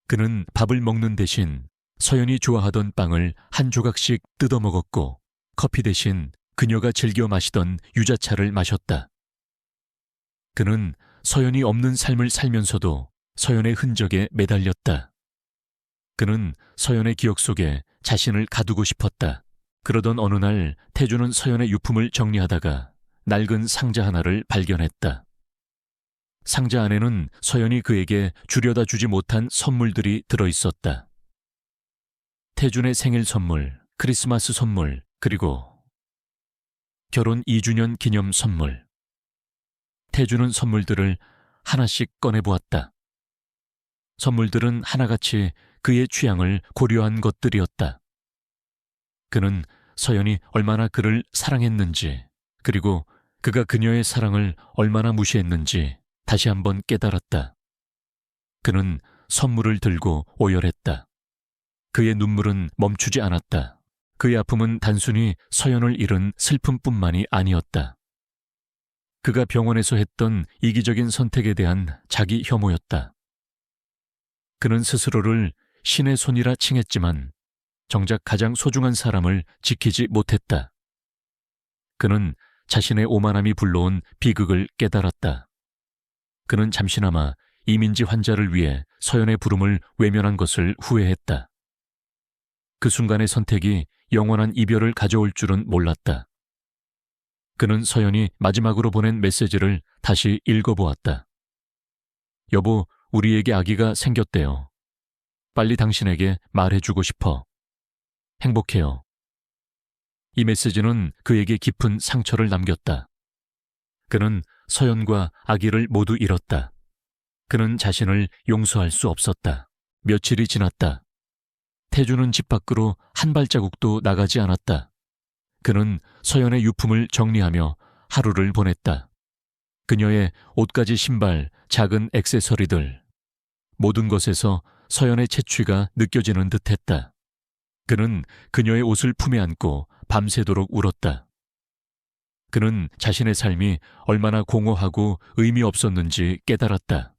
그는 밥을 먹는 대신 서연이 좋아하던 빵을 한 조각씩 뜯어 먹었고 커피 대신 그녀가 즐겨 마시던 유자차를 마셨다. 그는 서연이 없는 삶을 살면서도 서연의 흔적에 매달렸다. 그는 서연의 기억 속에 자신을 가두고 싶었다. 그러던 어느 날 태주는 서연의 유품을 정리하다가 낡은 상자 하나를 발견했다. 상자 안에는 서연이 그에게 주려다 주지 못한 선물들이 들어있었다. 태준의 생일 선물, 크리스마스 선물, 그리고 결혼 2주년 기념 선물. 태주는 선물들을 하나씩 꺼내보았다. 선물들은 하나같이 그의 취향을 고려한 것들이었다. 그는 서연이 얼마나 그를 사랑했는지, 그리고 그가 그녀의 사랑을 얼마나 무시했는지 다시 한번 깨달았다. 그는 선물을 들고 오열했다. 그의 눈물은 멈추지 않았다. 그의 아픔은 단순히 서연을 잃은 슬픔뿐만이 아니었다. 그가 병원에서 했던 이기적인 선택에 대한 자기 혐오였다. 그는 스스로를 신의 손이라 칭했지만 정작 가장 소중한 사람을 지키지 못했다. 그는 자신의 오만함이 불러온 비극을 깨달았다. 그는 잠시나마 이민지 환자를 위해 서연의 부름을 외면한 것을 후회했다. 그 순간의 선택이 영원한 이별을 가져올 줄은 몰랐다. 그는 서연이 마지막으로 보낸 메시지를 다시 읽어보았다. 여보, 우리에게 아기가 생겼대요. 빨리 당신에게 말해주고 싶어. 행복해요. 이 메시지는 그에게 깊은 상처를 남겼다. 그는 서연과 아기를 모두 잃었다. 그는 자신을 용서할 수 없었다. 며칠이 지났다. 태주는 집 밖으로 한 발자국도 나가지 않았다. 그는 서연의 유품을 정리하며 하루를 보냈다. 그녀의 옷가지 신발, 작은 액세서리들, 모든 것에서 서연의 채취가 느껴지는 듯했다. 그는 그녀의 옷을 품에 안고 밤새도록 울었다. 그는 자신의 삶이 얼마나 공허하고 의미 없었는지 깨달았다.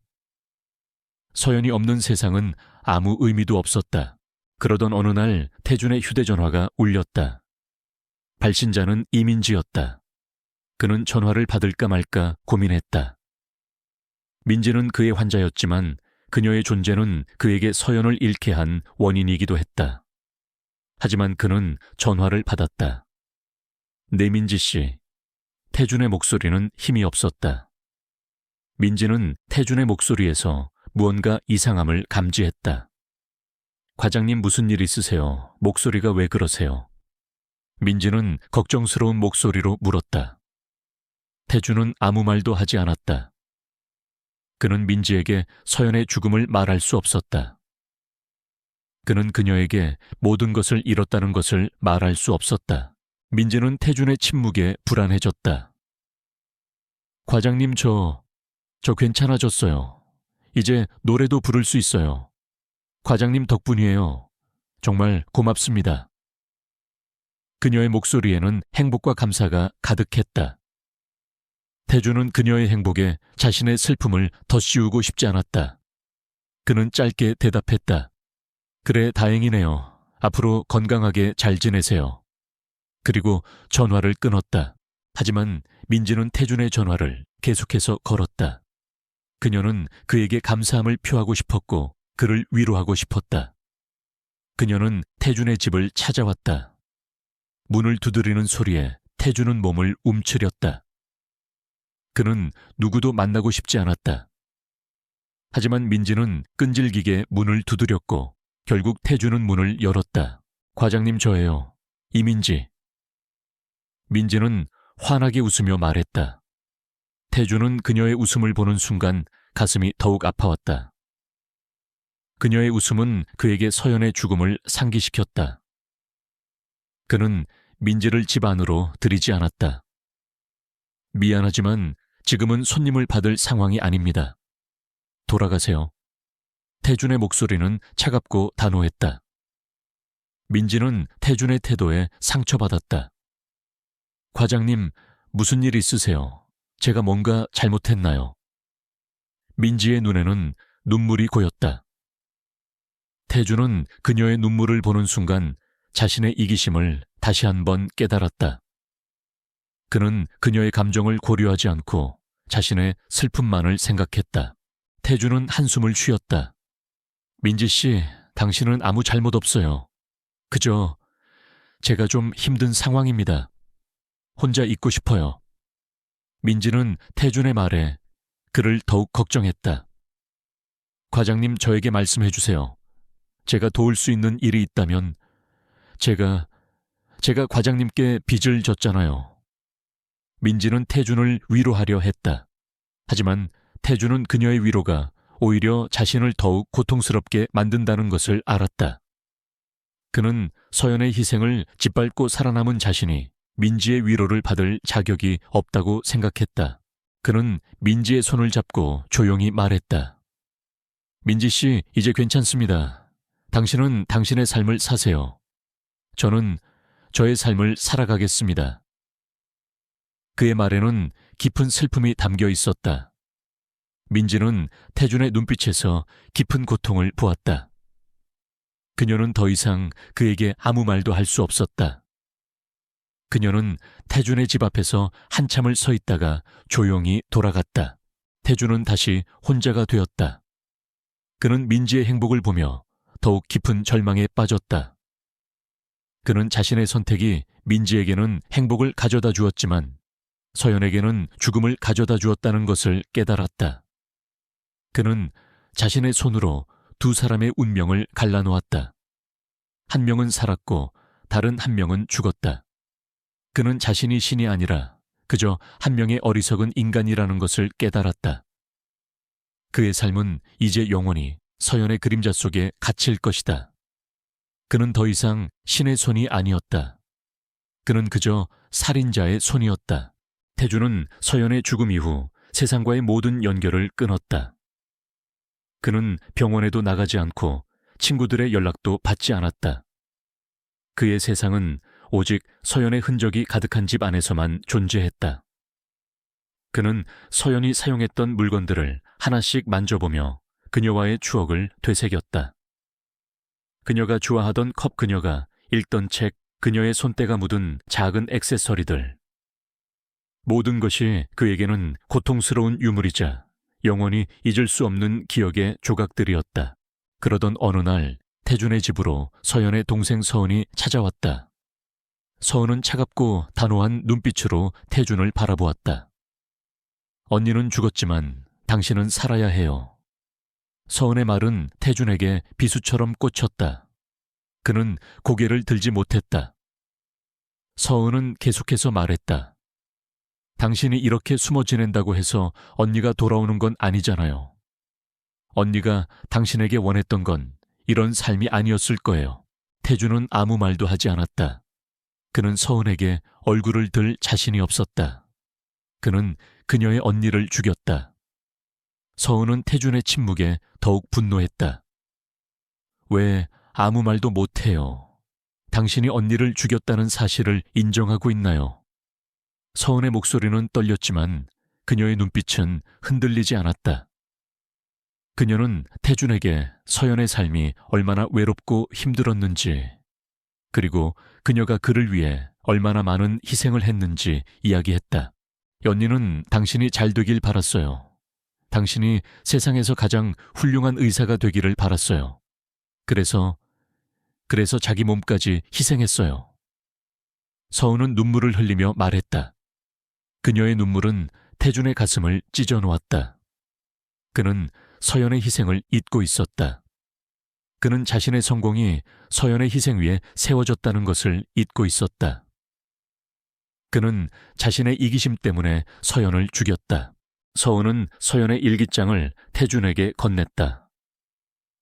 서연이 없는 세상은 아무 의미도 없었다. 그러던 어느 날 태준의 휴대전화가 울렸다. 발신자는 이민지였다. 그는 전화를 받을까 말까 고민했다. 민지는 그의 환자였지만 그녀의 존재는 그에게 서연을 잃게 한 원인이기도 했다. 하지만 그는 전화를 받았다. 네, 민지 씨. 태준의 목소리는 힘이 없었다. 민지는 태준의 목소리에서 무언가 이상함을 감지했다. 과장님, 무슨 일 있으세요? 목소리가 왜 그러세요? 민지는 걱정스러운 목소리로 물었다. 태준은 아무 말도 하지 않았다. 그는 민지에게 서연의 죽음을 말할 수 없었다. 그는 그녀에게 모든 것을 잃었다는 것을 말할 수 없었다. 민지는 태준의 침묵에 불안해졌다. 과장님, 저 괜찮아졌어요. 이제 노래도 부를 수 있어요. 과장님 덕분이에요. 정말 고맙습니다. 그녀의 목소리에는 행복과 감사가 가득했다. 태준은 그녀의 행복에 자신의 슬픔을 더 씌우고 싶지 않았다. 그는 짧게 대답했다. 그래, 다행이네요. 앞으로 건강하게 잘 지내세요. 그리고 전화를 끊었다. 하지만 민지는 태준의 전화를 계속해서 걸었다. 그녀는 그에게 감사함을 표하고 싶었고 그를 위로하고 싶었다. 그녀는 태준의 집을 찾아왔다. 문을 두드리는 소리에 태준은 몸을 움츠렸다. 그는 누구도 만나고 싶지 않았다. 하지만 민지는 끈질기게 문을 두드렸고 결국 태준은 문을 열었다. 과장님, 저예요. 이민지. 민지는 환하게 웃으며 말했다. 태준은 그녀의 웃음을 보는 순간 가슴이 더욱 아파왔다. 그녀의 웃음은 그에게 서연의 죽음을 상기시켰다. 그는 민지를 집 안으로 들이지 않았다. 미안하지만 지금은 손님을 받을 상황이 아닙니다. 돌아가세요. 태준의 목소리는 차갑고 단호했다. 민지는 태준의 태도에 상처받았다. 과장님, 무슨 일 있으세요? 제가 뭔가 잘못했나요? 민지의 눈에는 눈물이 고였다. 태준은 그녀의 눈물을 보는 순간 자신의 이기심을 다시 한번 깨달았다. 그는 그녀의 감정을 고려하지 않고 자신의 슬픔만을 생각했다. 태준은 한숨을 쉬었다. 민지 씨, 당신은 아무 잘못 없어요. 그저 제가 좀 힘든 상황입니다. 혼자 있고 싶어요. 민지는 태준의 말에 그를 더욱 걱정했다. 과장님, 저에게 말씀해 주세요. 제가 도울 수 있는 일이 있다면 제가 과장님께 빚을 졌잖아요. 민지는 태준을 위로하려 했다. 하지만 태준은 그녀의 위로가 오히려 자신을 더욱 고통스럽게 만든다는 것을 알았다. 그는 서연의 희생을 짓밟고 살아남은 자신이 민지의 위로를 받을 자격이 없다고 생각했다. 그는 민지의 손을 잡고 조용히 말했다. 민지 씨, 이제 괜찮습니다. 당신은 당신의 삶을 사세요. 저는 저의 삶을 살아가겠습니다. 그의 말에는 깊은 슬픔이 담겨 있었다. 민지는 태준의 눈빛에서 깊은 고통을 보았다. 그녀는 더 이상 그에게 아무 말도 할 수 없었다. 그녀는 태준의 집 앞에서 한참을 서 있다가 조용히 돌아갔다. 태준은 다시 혼자가 되었다. 그는 민지의 행복을 보며 더욱 깊은 절망에 빠졌다. 그는 자신의 선택이 민지에게는 행복을 가져다 주었지만 서연에게는 죽음을 가져다 주었다는 것을 깨달았다. 그는 자신의 손으로 두 사람의 운명을 갈라놓았다. 한 명은 살았고 다른 한 명은 죽었다. 그는 자신이 신이 아니라 그저 한 명의 어리석은 인간이라는 것을 깨달았다. 그의 삶은 이제 영원히 서연의 그림자 속에 갇힐 것이다. 그는 더 이상 신의 손이 아니었다. 그는 그저 살인자의 손이었다. 태준은 서연의 죽음 이후 세상과의 모든 연결을 끊었다. 그는 병원에도 나가지 않고 친구들의 연락도 받지 않았다. 그의 세상은 오직 서연의 흔적이 가득한 집 안에서만 존재했다. 그는 서연이 사용했던 물건들을 하나씩 만져보며 그녀와의 추억을 되새겼다. 그녀가 좋아하던 컵, 그녀가 읽던 책, 그녀의 손때가 묻은 작은 액세서리들. 모든 것이 그에게는 고통스러운 유물이자 영원히 잊을 수 없는 기억의 조각들이었다. 그러던 어느 날 태준의 집으로 서연의 동생 서은이 찾아왔다. 서은은 차갑고 단호한 눈빛으로 태준을 바라보았다. 언니는 죽었지만 당신은 살아야 해요. 서은의 말은 태준에게 비수처럼 꽂혔다. 그는 고개를 들지 못했다. 서은은 계속해서 말했다. 당신이 이렇게 숨어 지낸다고 해서 언니가 돌아오는 건 아니잖아요. 언니가 당신에게 원했던 건 이런 삶이 아니었을 거예요. 태준은 아무 말도 하지 않았다. 그는 서은에게 얼굴을 들 자신이 없었다. 그는 그녀의 언니를 죽였다. 서은은 태준의 침묵에 더욱 분노했다. 왜 아무 말도 못해요? 당신이 언니를 죽였다는 사실을 인정하고 있나요? 서은의 목소리는 떨렸지만 그녀의 눈빛은 흔들리지 않았다. 그녀는 태준에게 서연의 삶이 얼마나 외롭고 힘들었는지, 그리고 그녀가 그를 위해 얼마나 많은 희생을 했는지 이야기했다. 언니는 당신이 잘 되길 바랐어요. 당신이 세상에서 가장 훌륭한 의사가 되기를 바랐어요. 그래서 자기 몸까지 희생했어요. 서은은 눈물을 흘리며 말했다. 그녀의 눈물은 태준의 가슴을 찢어 놓았다. 그는 서연의 희생을 잊고 있었다. 그는 자신의 성공이 서연의 희생 위에 세워졌다는 것을 잊고 있었다. 그는 자신의 이기심 때문에 서연을 죽였다. 서은은 서연의 일기장을 태준에게 건넸다.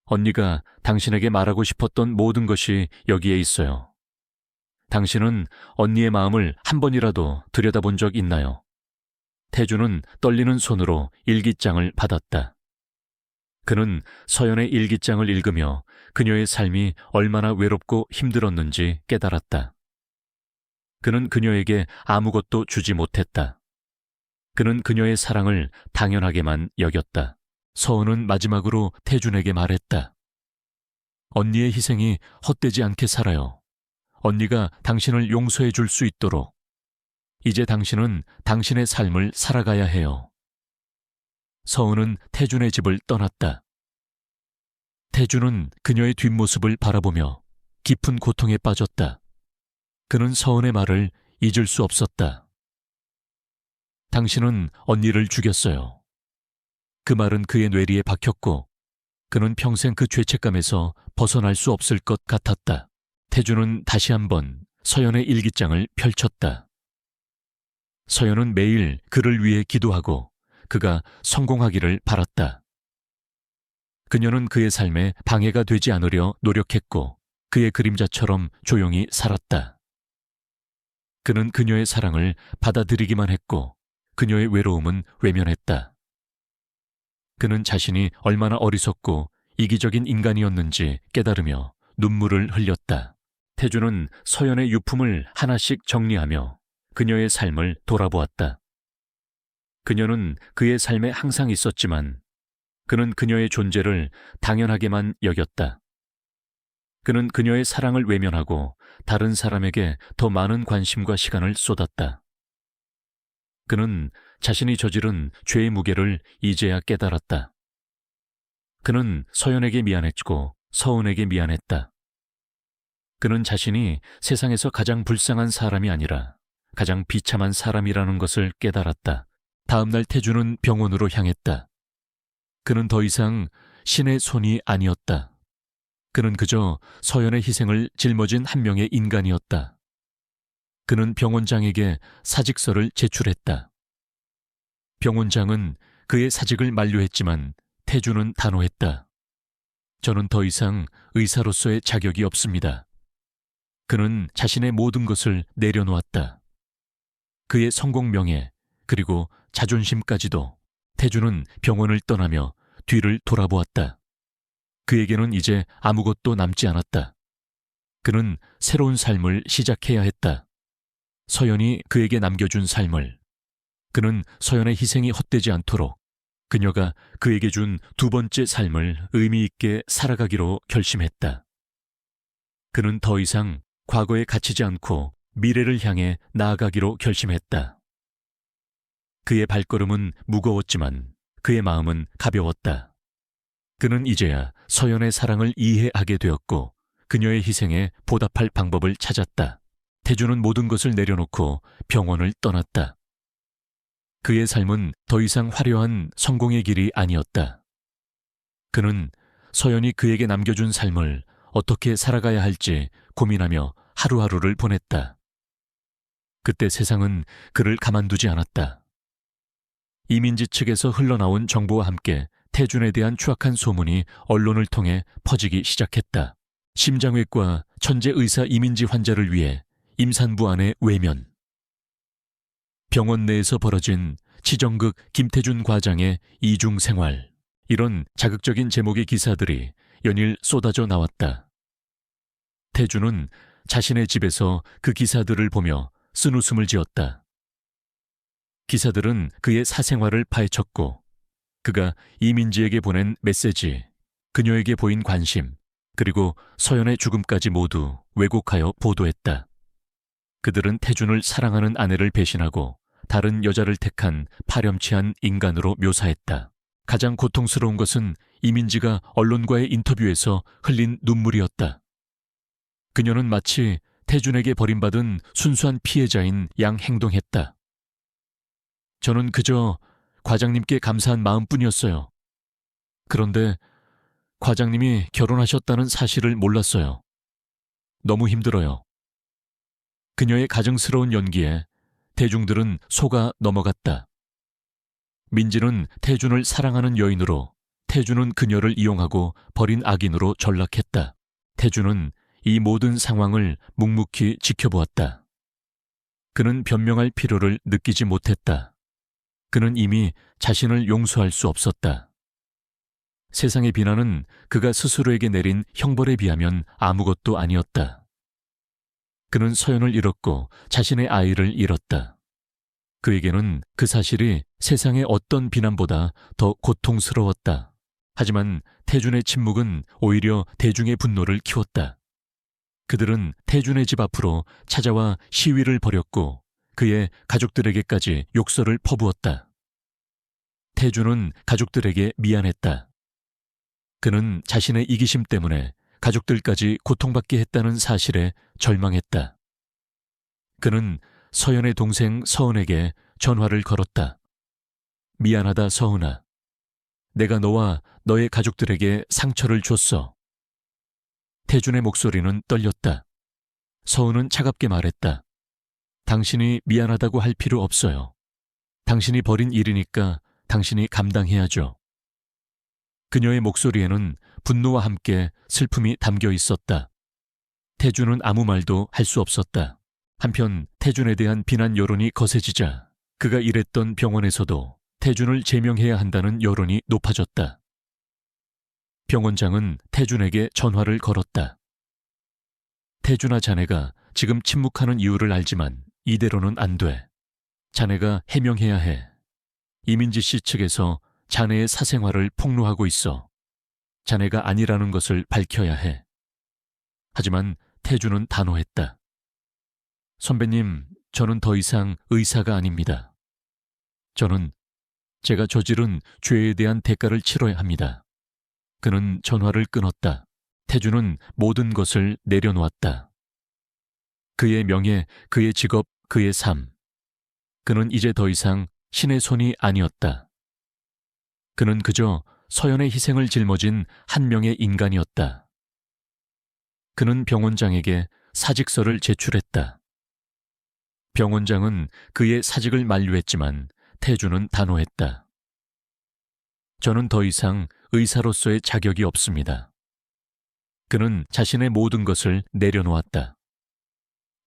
언니가 당신에게 말하고 싶었던 모든 것이 여기에 있어요. 당신은 언니의 마음을 한 번이라도 들여다본 적 있나요? 태준은 떨리는 손으로 일기장을 받았다. 그는 서연의 일기장을 읽으며 그녀의 삶이 얼마나 외롭고 힘들었는지 깨달았다. 그는 그녀에게 아무것도 주지 못했다. 그는 그녀의 사랑을 당연하게만 여겼다. 서은은 마지막으로 태준에게 말했다. 언니의 희생이 헛되지 않게 살아요. 언니가 당신을 용서해 줄 수 있도록. 이제 당신은 당신의 삶을 살아가야 해요. 서은은 태준의 집을 떠났다. 태준은 그녀의 뒷모습을 바라보며 깊은 고통에 빠졌다. 그는 서은의 말을 잊을 수 없었다. 당신은 언니를 죽였어요. 그 말은 그의 뇌리에 박혔고 그는 평생 그 죄책감에서 벗어날 수 없을 것 같았다. 태준은 다시 한번 서연의 일기장을 펼쳤다. 서연은 매일 그를 위해 기도하고 그가 성공하기를 바랐다. 그녀는 그의 삶에 방해가 되지 않으려 노력했고 그의 그림자처럼 조용히 살았다. 그는 그녀의 사랑을 받아들이기만 했고 그녀의 외로움은 외면했다. 그는 자신이 얼마나 어리석고 이기적인 인간이었는지 깨달으며 눈물을 흘렸다. 태준은 서연의 유품을 하나씩 정리하며 그녀의 삶을 돌아보았다. 그녀는 그의 삶에 항상 있었지만 그는 그녀의 존재를 당연하게만 여겼다. 그는 그녀의 사랑을 외면하고 다른 사람에게 더 많은 관심과 시간을 쏟았다. 그는 자신이 저지른 죄의 무게를 이제야 깨달았다. 그는 서연에게 미안했고 서은에게 미안했다. 그는 자신이 세상에서 가장 불쌍한 사람이 아니라 가장 비참한 사람이라는 것을 깨달았다. 다음 날 태준은 병원으로 향했다. 그는 더 이상 신의 손이 아니었다. 그는 그저 서연의 희생을 짊어진 한 명의 인간이었다. 그는 병원장에게 사직서를 제출했다. 병원장은 그의 사직을 만료했지만 태준은 단호했다. 저는 더 이상 의사로서의 자격이 없습니다. 그는 자신의 모든 것을 내려놓았다. 그의 성공 명예 그리고 자존심까지도. 태준은 병원을 떠나며 뒤를 돌아보았다. 그에게는 이제 아무것도 남지 않았다. 그는 새로운 삶을 시작해야 했다. 서연이 그에게 남겨준 삶을. 그는 서연의 희생이 헛되지 않도록 그녀가 그에게 준 두 번째 삶을 의미 있게 살아가기로 결심했다. 그는 더 이상 과거에 갇히지 않고 미래를 향해 나아가기로 결심했다. 그의 발걸음은 무거웠지만 그의 마음은 가벼웠다. 그는 이제야 서연의 사랑을 이해하게 되었고 그녀의 희생에 보답할 방법을 찾았다. 태준은 모든 것을 내려놓고 병원을 떠났다. 그의 삶은 더 이상 화려한 성공의 길이 아니었다. 그는 서연이 그에게 남겨준 삶을 어떻게 살아가야 할지 고민하며 하루하루를 보냈다. 그때 세상은 그를 가만두지 않았다. 이민지 측에서 흘러나온 정보와 함께 태준에 대한 추악한 소문이 언론을 통해 퍼지기 시작했다. 심장외과 천재 의사 이민지 환자를 위해 임산부 안의 외면. 병원 내에서 벌어진 치정극 김태준 과장의 이중 생활. 이런 자극적인 제목의 기사들이 연일 쏟아져 나왔다. 태준은 자신의 집에서 그 기사들을 보며 쓴웃음을 지었다. 기사들은 그의 사생활을 파헤쳤고 그가 이민지에게 보낸 메시지, 그녀에게 보인 관심, 그리고 서연의 죽음까지 모두 왜곡하여 보도했다. 그들은 태준을 사랑하는 아내를 배신하고 다른 여자를 택한 파렴치한 인간으로 묘사했다. 가장 고통스러운 것은 이민지가 언론과의 인터뷰에서 흘린 눈물이었다. 그녀는 마치 태준에게 버림받은 순수한 피해자인 양 행동했다. 저는 그저 과장님께 감사한 마음뿐이었어요. 그런데 과장님이 결혼하셨다는 사실을 몰랐어요. 너무 힘들어요. 그녀의 가증스러운 연기에 대중들은 속아 넘어갔다. 민지는 태준을 사랑하는 여인으로, 태준은 그녀를 이용하고 버린 악인으로 전락했다. 태준은 이 모든 상황을 묵묵히 지켜보았다. 그는 변명할 필요를 느끼지 못했다. 그는 이미 자신을 용서할 수 없었다. 세상의 비난은 그가 스스로에게 내린 형벌에 비하면 아무것도 아니었다. 그는 서연을 잃었고 자신의 아이를 잃었다. 그에게는 그 사실이 세상의 어떤 비난보다 더 고통스러웠다. 하지만 태준의 침묵은 오히려 대중의 분노를 키웠다. 그들은 태준의 집 앞으로 찾아와 시위를 벌였고 그의 가족들에게까지 욕설을 퍼부었다. 태준은 가족들에게 미안했다. 그는 자신의 이기심 때문에 가족들까지 고통받게 했다는 사실에 절망했다. 그는 서연의 동생 서은에게 전화를 걸었다. 미안하다 서은아. 내가 너와 너의 가족들에게 상처를 줬어. 태준의 목소리는 떨렸다. 서은은 차갑게 말했다. 당신이 미안하다고 할 필요 없어요. 당신이 벌인 일이니까 당신이 감당해야죠. 그녀의 목소리에는 분노와 함께 슬픔이 담겨 있었다. 태준은 아무 말도 할 수 없었다. 한편 태준에 대한 비난 여론이 거세지자 그가 일했던 병원에서도 태준을 제명해야 한다는 여론이 높아졌다. 병원장은 태준에게 전화를 걸었다. 태준아, 자네가 지금 침묵하는 이유를 알지만 이대로는 안 돼. 자네가 해명해야 해. 이민지 씨 측에서 자네의 사생활을 폭로하고 있어. 자네가 아니라는 것을 밝혀야 해. 하지만 태준은 단호했다. 선배님, 저는 더 이상 의사가 아닙니다. 저는 제가 저지른 죄에 대한 대가를 치러야 합니다. 그는 전화를 끊었다. 태준은 모든 것을 내려놓았다. 그의 명예, 그의 직업, 그의 삶. 그는 이제 더 이상 신의 손이 아니었다. 그는 그저 서연의 희생을 짊어진 한 명의 인간이었다. 그는 병원장에게 사직서를 제출했다. 병원장은 그의 사직을 만류했지만 태준은 단호했다. 저는 더 이상 의사로서의 자격이 없습니다. 그는 자신의 모든 것을 내려놓았다.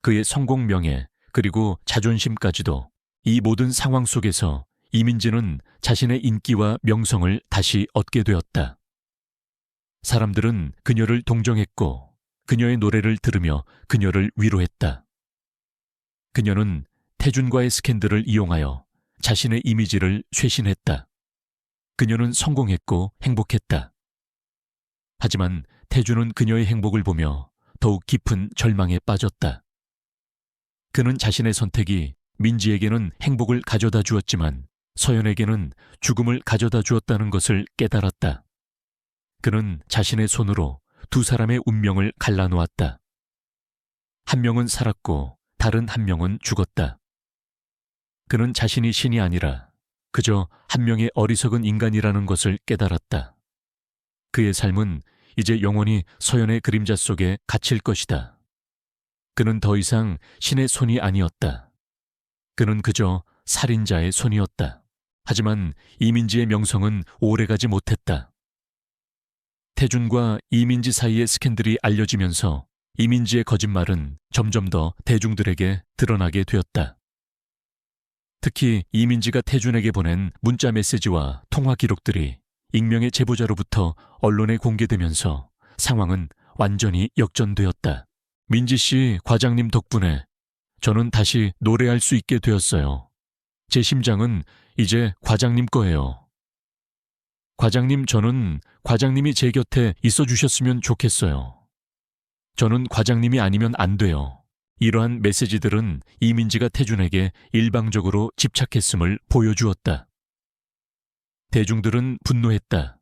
그의 성공 명예 그리고 자존심까지도. 이 모든 상황 속에서 이민지는 자신의 인기와 명성을 다시 얻게 되었다. 사람들은 그녀를 동정했고 그녀의 노래를 들으며 그녀를 위로했다. 그녀는 태준과의 스캔들을 이용하여 자신의 이미지를 쇄신했다. 그녀는 성공했고 행복했다. 하지만 태준은 그녀의 행복을 보며 더욱 깊은 절망에 빠졌다. 그는 자신의 선택이 민지에게는 행복을 가져다 주었지만 서연에게는 죽음을 가져다 주었다는 것을 깨달았다. 그는 자신의 손으로 두 사람의 운명을 갈라놓았다. 한 명은 살았고 다른 한 명은 죽었다. 그는 자신이 신이 아니라 그저 한 명의 어리석은 인간이라는 것을 깨달았다. 그의 삶은 이제 영원히 서연의 그림자 속에 갇힐 것이다. 그는 더 이상 신의 손이 아니었다. 그는 그저 살인자의 손이었다. 하지만 이민지의 명성은 오래가지 못했다. 태준과 이민지 사이의 스캔들이 알려지면서 이민지의 거짓말은 점점 더 대중들에게 드러나게 되었다. 특히 이민지가 태준에게 보낸 문자 메시지와 통화 기록들이 익명의 제보자로부터 언론에 공개되면서 상황은 완전히 역전되었다. 민지 씨 과장님 덕분에 저는 다시 노래할 수 있게 되었어요. 제 심장은 이제 과장님 거예요. 과장님, 저는 과장님이 제 곁에 있어 주셨으면 좋겠어요. 저는 과장님이 아니면 안 돼요. 이러한 메시지들은 이민지가 태준에게 일방적으로 집착했음을 보여주었다. 대중들은 분노했다.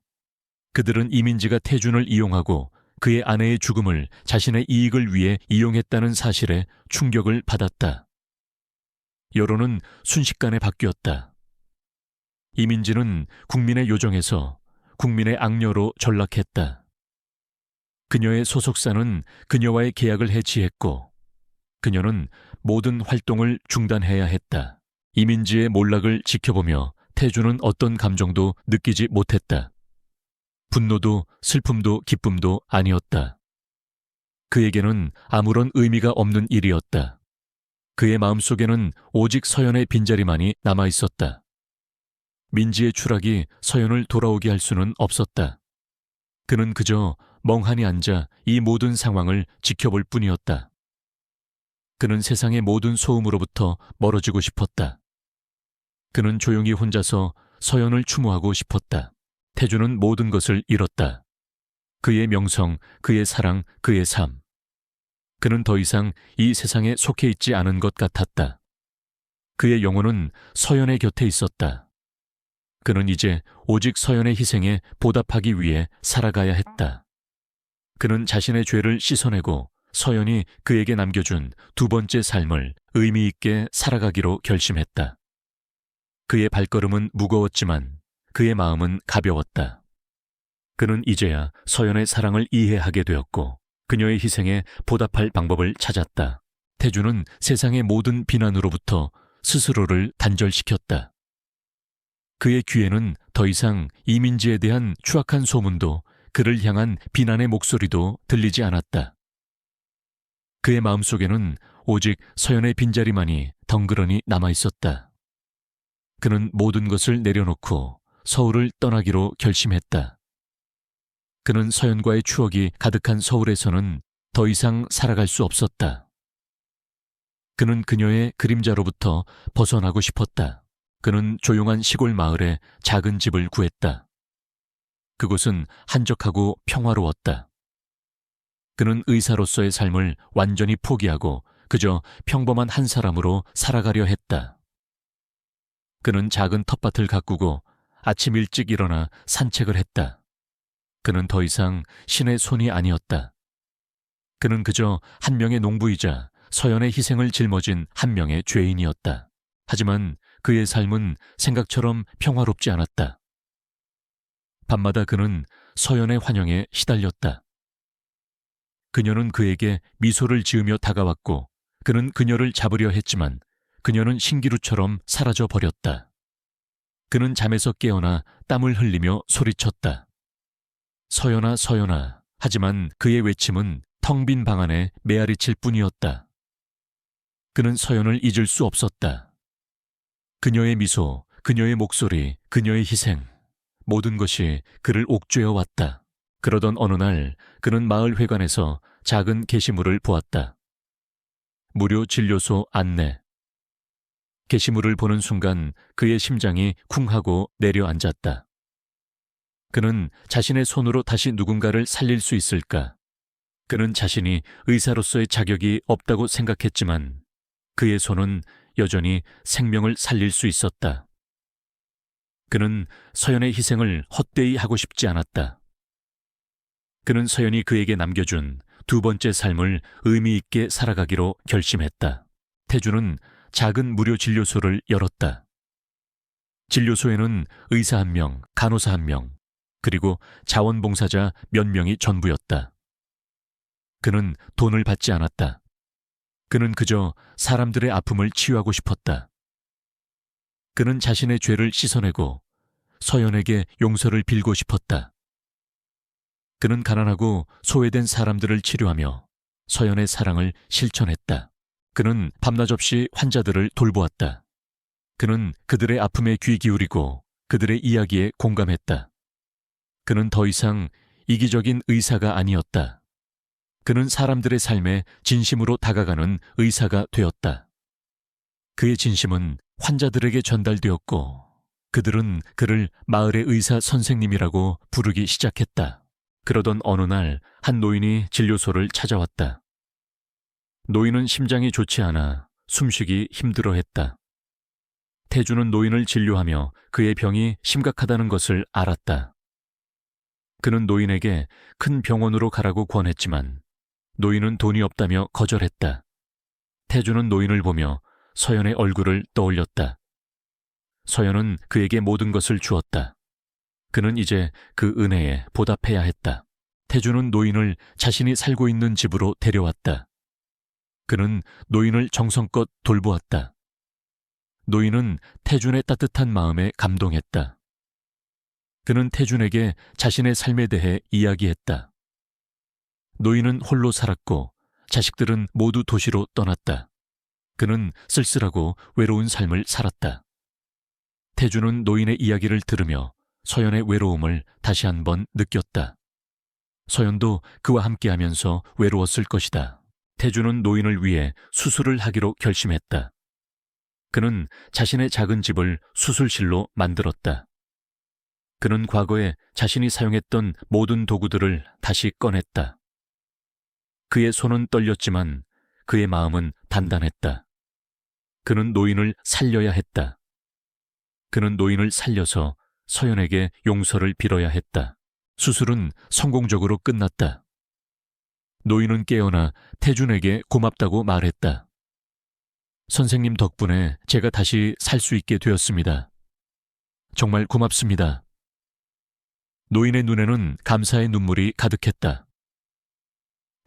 그들은 이민지가 태준을 이용하고 그의 아내의 죽음을 자신의 이익을 위해 이용했다는 사실에 충격을 받았다. 여론은 순식간에 바뀌었다. 이민지는 국민의 요정에서 국민의 악녀로 전락했다. 그녀의 소속사는 그녀와의 계약을 해지했고 그녀는 모든 활동을 중단해야 했다. 이민지의 몰락을 지켜보며 태준은 어떤 감정도 느끼지 못했다. 분노도 슬픔도 기쁨도 아니었다. 그에게는 아무런 의미가 없는 일이었다. 그의 마음속에는 오직 서연의 빈자리만이 남아있었다. 민지의 추락이 서연을 돌아오게 할 수는 없었다. 그는 그저 멍하니 앉아 이 모든 상황을 지켜볼 뿐이었다. 그는 세상의 모든 소음으로부터 멀어지고 싶었다. 그는 조용히 혼자서 서연을 추모하고 싶었다. 태주는 모든 것을 잃었다. 그의 명성, 그의 사랑, 그의 삶. 그는 더 이상 이 세상에 속해 있지 않은 것 같았다. 그의 영혼은 서연의 곁에 있었다. 그는 이제 오직 서연의 희생에 보답하기 위해 살아가야 했다. 그는 자신의 죄를 씻어내고 서연이 그에게 남겨준 두 번째 삶을 의미 있게 살아가기로 결심했다. 그의 발걸음은 무거웠지만 그의 마음은 가벼웠다. 그는 이제야 서연의 사랑을 이해하게 되었고 그녀의 희생에 보답할 방법을 찾았다. 태주는 세상의 모든 비난으로부터 스스로를 단절시켰다. 그의 귀에는 더 이상 이민지에 대한 추악한 소문도 그를 향한 비난의 목소리도 들리지 않았다. 그의 마음속에는 오직 서연의 빈자리만이 덩그러니 남아있었다. 그는 모든 것을 내려놓고 서울을 떠나기로 결심했다. 그는 서연과의 추억이 가득한 서울에서는 더 이상 살아갈 수 없었다. 그는 그녀의 그림자로부터 벗어나고 싶었다. 그는 조용한 시골 마을에 작은 집을 구했다. 그곳은 한적하고 평화로웠다. 그는 의사로서의 삶을 완전히 포기하고 그저 평범한 한 사람으로 살아가려 했다. 그는 작은 텃밭을 가꾸고 아침 일찍 일어나 산책을 했다. 그는 더 이상 신의 손이 아니었다. 그는 그저 한 명의 농부이자 서연의 희생을 짊어진 한 명의 죄인이었다. 하지만 그의 삶은 생각처럼 평화롭지 않았다. 밤마다 그는 서연의 환영에 시달렸다. 그녀는 그에게 미소를 지으며 다가왔고 그는 그녀를 잡으려 했지만 그녀는 신기루처럼 사라져 버렸다. 그는 잠에서 깨어나 땀을 흘리며 소리쳤다. 서연아, 서연아. 하지만 그의 외침은 텅 빈 방 안에 메아리칠 뿐이었다. 그는 서연을 잊을 수 없었다. 그녀의 미소, 그녀의 목소리, 그녀의 희생. 모든 것이 그를 옥죄어 왔다. 그러던 어느 날 그는 마을 회관에서 작은 게시물을 보았다. 무료 진료소 안내. 게시물을 보는 순간 그의 심장이 쿵하고 내려앉았다. 그는 자신의 손으로 다시 누군가를 살릴 수 있을까? 그는 자신이 의사로서의 자격이 없다고 생각했지만 그의 손은 여전히 생명을 살릴 수 있었다. 그는 서연의 희생을 헛되이 하고 싶지 않았다. 그는 서연이 그에게 남겨준 두 번째 삶을 의미 있게 살아가기로 결심했다. 태주는 작은 무료 진료소를 열었다. 진료소에는 의사 한 명, 간호사 한 명, 그리고 자원봉사자 몇 명이 전부였다. 그는 돈을 받지 않았다. 그는 그저 사람들의 아픔을 치유하고 싶었다. 그는 자신의 죄를 씻어내고 서연에게 용서를 빌고 싶었다. 그는 가난하고 소외된 사람들을 치료하며 서연의 사랑을 실천했다. 그는 밤낮 없이 환자들을 돌보았다. 그는 그들의 아픔에 귀 기울이고 그들의 이야기에 공감했다. 그는 더 이상 이기적인 의사가 아니었다. 그는 사람들의 삶에 진심으로 다가가는 의사가 되었다. 그의 진심은 환자들에게 전달되었고 그들은 그를 마을의 의사 선생님이라고 부르기 시작했다. 그러던 어느 날 한 노인이 진료소를 찾아왔다. 노인은 심장이 좋지 않아 숨쉬기 힘들어했다. 태주는 노인을 진료하며 그의 병이 심각하다는 것을 알았다. 그는 노인에게 큰 병원으로 가라고 권했지만 노인은 돈이 없다며 거절했다. 태주는 노인을 보며 서연의 얼굴을 떠올렸다. 서연은 그에게 모든 것을 주었다. 그는 이제 그 은혜에 보답해야 했다. 태주는 노인을 자신이 살고 있는 집으로 데려왔다. 그는 노인을 정성껏 돌보았다. 노인은 태준의 따뜻한 마음에 감동했다. 그는 태준에게 자신의 삶에 대해 이야기했다. 노인은 홀로 살았고 자식들은 모두 도시로 떠났다. 그는 쓸쓸하고 외로운 삶을 살았다. 태준은 노인의 이야기를 들으며 서연의 외로움을 다시 한번 느꼈다. 서연도 그와 함께하면서 외로웠을 것이다. 태주는 노인을 위해 수술을 하기로 결심했다. 그는 자신의 작은 집을 수술실로 만들었다. 그는 과거에 자신이 사용했던 모든 도구들을 다시 꺼냈다. 그의 손은 떨렸지만 그의 마음은 단단했다. 그는 노인을 살려야 했다. 그는 노인을 살려서 서연에게 용서를 빌어야 했다. 수술은 성공적으로 끝났다. 노인은 깨어나 태준에게 고맙다고 말했다. 선생님 덕분에 제가 다시 살 수 있게 되었습니다. 정말 고맙습니다. 노인의 눈에는 감사의 눈물이 가득했다.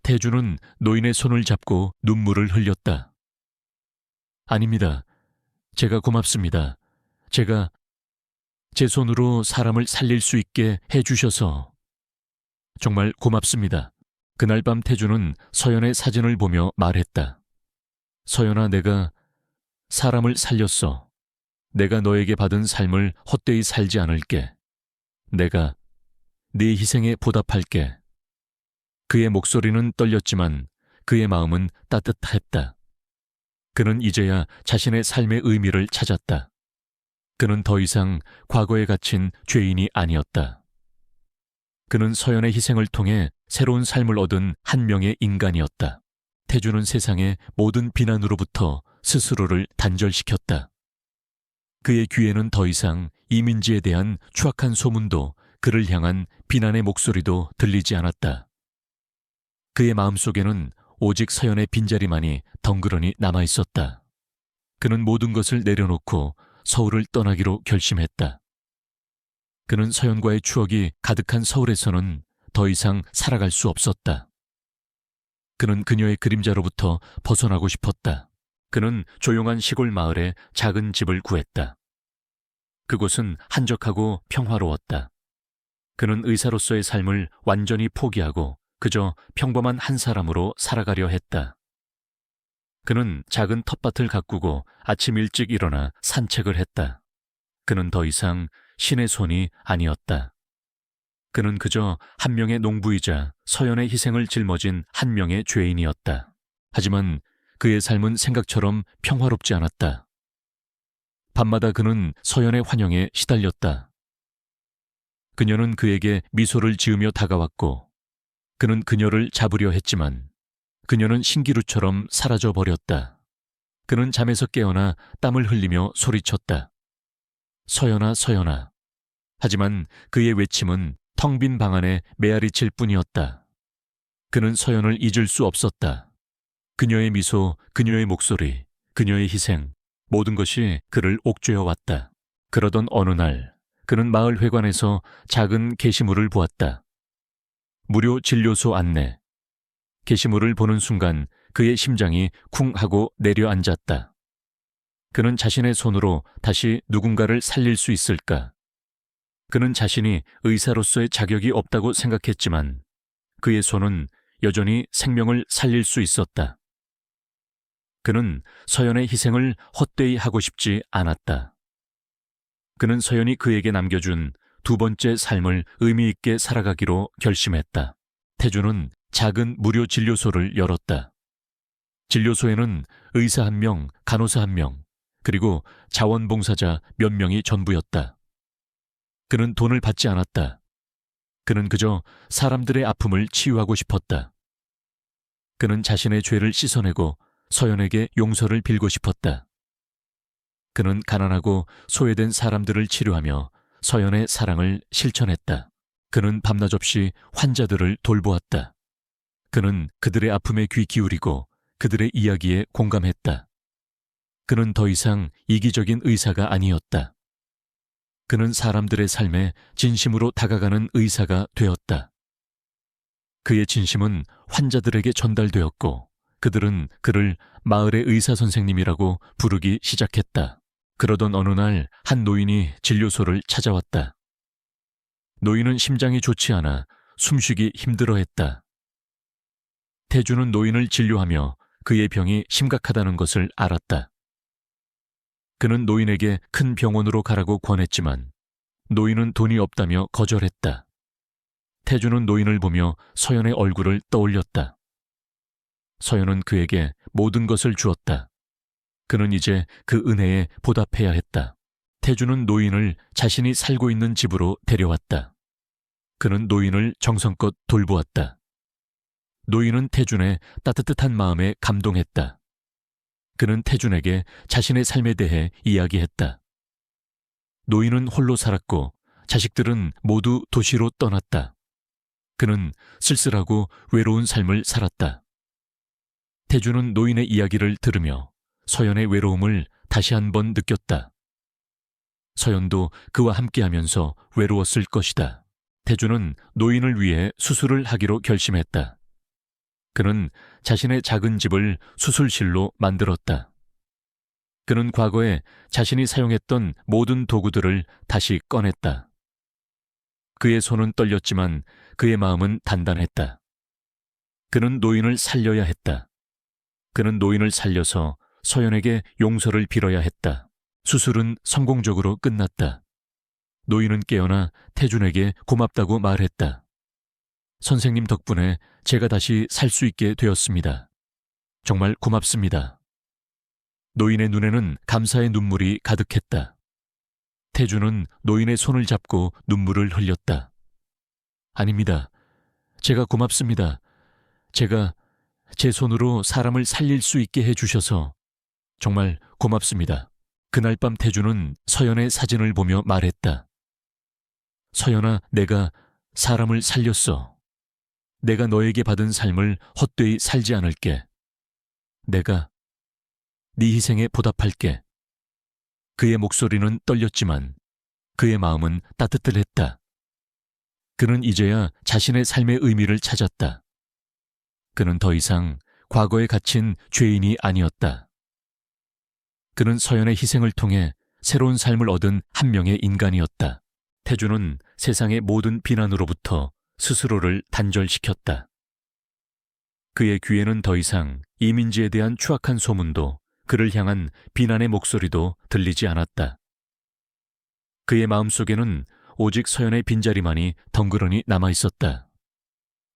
태주는 노인의 손을 잡고 눈물을 흘렸다. 아닙니다. 제가 고맙습니다. 제가 제 손으로 사람을 살릴 수 있게 해주셔서 정말 고맙습니다. 그날 밤 태주는 서연의 사진을 보며 말했다. 서연아, 내가 사람을 살렸어. 내가 너에게 받은 삶을 헛되이 살지 않을게. 내가 네 희생에 보답할게. 그의 목소리는 떨렸지만 그의 마음은 따뜻했다. 그는 이제야 자신의 삶의 의미를 찾았다. 그는 더 이상 과거에 갇힌 죄인이 아니었다. 그는 서연의 희생을 통해 새로운 삶을 얻은 한 명의 인간이었다. 태주는 세상의 모든 비난으로부터 스스로를 단절시켰다. 그의 귀에는 더 이상 이민지에 대한 추악한 소문도 그를 향한 비난의 목소리도 들리지 않았다. 그의 마음속에는 오직 서연의 빈자리만이 덩그러니 남아있었다. 그는 모든 것을 내려놓고 서울을 떠나기로 결심했다. 그는 서연과의 추억이 가득한 서울에서는 더 이상 살아갈 수 없었다. 그는 그녀의 그림자로부터 벗어나고 싶었다. 그는 조용한 시골 마을에 작은 집을 구했다. 그곳은 한적하고 평화로웠다. 그는 의사로서의 삶을 완전히 포기하고 그저 평범한 한 사람으로 살아가려 했다. 그는 작은 텃밭을 가꾸고 아침 일찍 일어나 산책을 했다. 그는 더 이상 신의 손이 아니었다. 그는 그저 한 명의 농부이자 서연의 희생을 짊어진 한 명의 죄인이었다. 하지만 그의 삶은 생각처럼 평화롭지 않았다. 밤마다 그는 서연의 환영에 시달렸다. 그녀는 그에게 미소를 지으며 다가왔고 그는 그녀를 잡으려 했지만 그녀는 신기루처럼 사라져 버렸다. 그는 잠에서 깨어나 땀을 흘리며 소리쳤다. 서연아, 서연아. 하지만 그의 외침은 텅 빈 방 안에 메아리칠 뿐이었다. 그는 서연을 잊을 수 없었다. 그녀의 미소, 그녀의 목소리, 그녀의 희생, 모든 것이 그를 옥죄어 왔다. 그러던 어느 날 그는 마을 회관에서 작은 게시물을 보았다. 무료 진료소 안내. 게시물을 보는 순간 그의 심장이 쿵 하고 내려앉았다. 그는 자신의 손으로 다시 누군가를 살릴 수 있을까? 그는 자신이 의사로서의 자격이 없다고 생각했지만 그의 손은 여전히 생명을 살릴 수 있었다. 그는 서연의 희생을 헛되이 하고 싶지 않았다. 그는 서연이 그에게 남겨준 두 번째 삶을 의미 있게 살아가기로 결심했다. 태주는 작은 무료 진료소를 열었다. 진료소에는 의사 1명, 간호사 1명, 그리고 자원봉사자 몇 명이 전부였다. 그는 돈을 받지 않았다. 그는 그저 사람들의 아픔을 치유하고 싶었다. 그는 자신의 죄를 씻어내고 서연에게 용서를 빌고 싶었다. 그는 가난하고 소외된 사람들을 치료하며 서연의 사랑을 실천했다. 그는 밤낮 없이 환자들을 돌보았다. 그는 그들의 아픔에 귀 기울이고 그들의 이야기에 공감했다. 그는 더 이상 이기적인 의사가 아니었다. 그는 사람들의 삶에 진심으로 다가가는 의사가 되었다. 그의 진심은 환자들에게 전달되었고 그들은 그를 마을의 의사 선생님이라고 부르기 시작했다. 그러던 어느 날 한 노인이 진료소를 찾아왔다. 노인은 심장이 좋지 않아 숨쉬기 힘들어했다. 태주는 노인을 진료하며 그의 병이 심각하다는 것을 알았다. 그는 노인에게 큰 병원으로 가라고 권했지만 노인은 돈이 없다며 거절했다. 태주는 노인을 보며 서연의 얼굴을 떠올렸다. 서연은 그에게 모든 것을 주었다. 그는 이제 그 은혜에 보답해야 했다. 태주는 노인을 자신이 살고 있는 집으로 데려왔다. 그는 노인을 정성껏 돌보았다. 노인은 태준의 따뜻한 마음에 감동했다. 그는 태준에게 자신의 삶에 대해 이야기했다. 노인은 홀로 살았고 자식들은 모두 도시로 떠났다. 그는 쓸쓸하고 외로운 삶을 살았다. 태준은 노인의 이야기를 들으며 서연의 외로움을 다시 한번 느꼈다. 서연도 그와 함께하면서 외로웠을 것이다. 태준은 노인을 위해 수술을 하기로 결심했다. 그는 자신의 작은 집을 수술실로 만들었다. 그는 과거에 자신이 사용했던 모든 도구들을 다시 꺼냈다. 그의 손은 떨렸지만 그의 마음은 단단했다. 그는 노인을 살려야 했다. 그는 노인을 살려서 서연에게 용서를 빌어야 했다. 수술은 성공적으로 끝났다. 노인은 깨어나 태준에게 고맙다고 말했다. 선생님 덕분에 제가 다시 살 수 있게 되었습니다. 정말 고맙습니다. 노인의 눈에는 감사의 눈물이 가득했다. 태준은 노인의 손을 잡고 눈물을 흘렸다. 아닙니다. 제가 고맙습니다. 제가 제 손으로 사람을 살릴 수 있게 해주셔서 정말 고맙습니다. 그날 밤 태준은 서연의 사진을 보며 말했다. 서연아, 내가 사람을 살렸어. 내가 너에게 받은 삶을 헛되이 살지 않을게. 내가 네 희생에 보답할게. 그의 목소리는 떨렸지만 그의 마음은 따뜻했다. 그는 이제야 자신의 삶의 의미를 찾았다. 그는 더 이상 과거에 갇힌 죄인이 아니었다. 그는 서연의 희생을 통해 새로운 삶을 얻은 한 명의 인간이었다. 태주는 세상의 모든 비난으로부터 스스로를 단절시켰다. 그의 귀에는 더 이상 이민지에 대한 추악한 소문도 그를 향한 비난의 목소리도 들리지 않았다. 그의 마음속에는 오직 서연의 빈자리만이 덩그러니 남아있었다.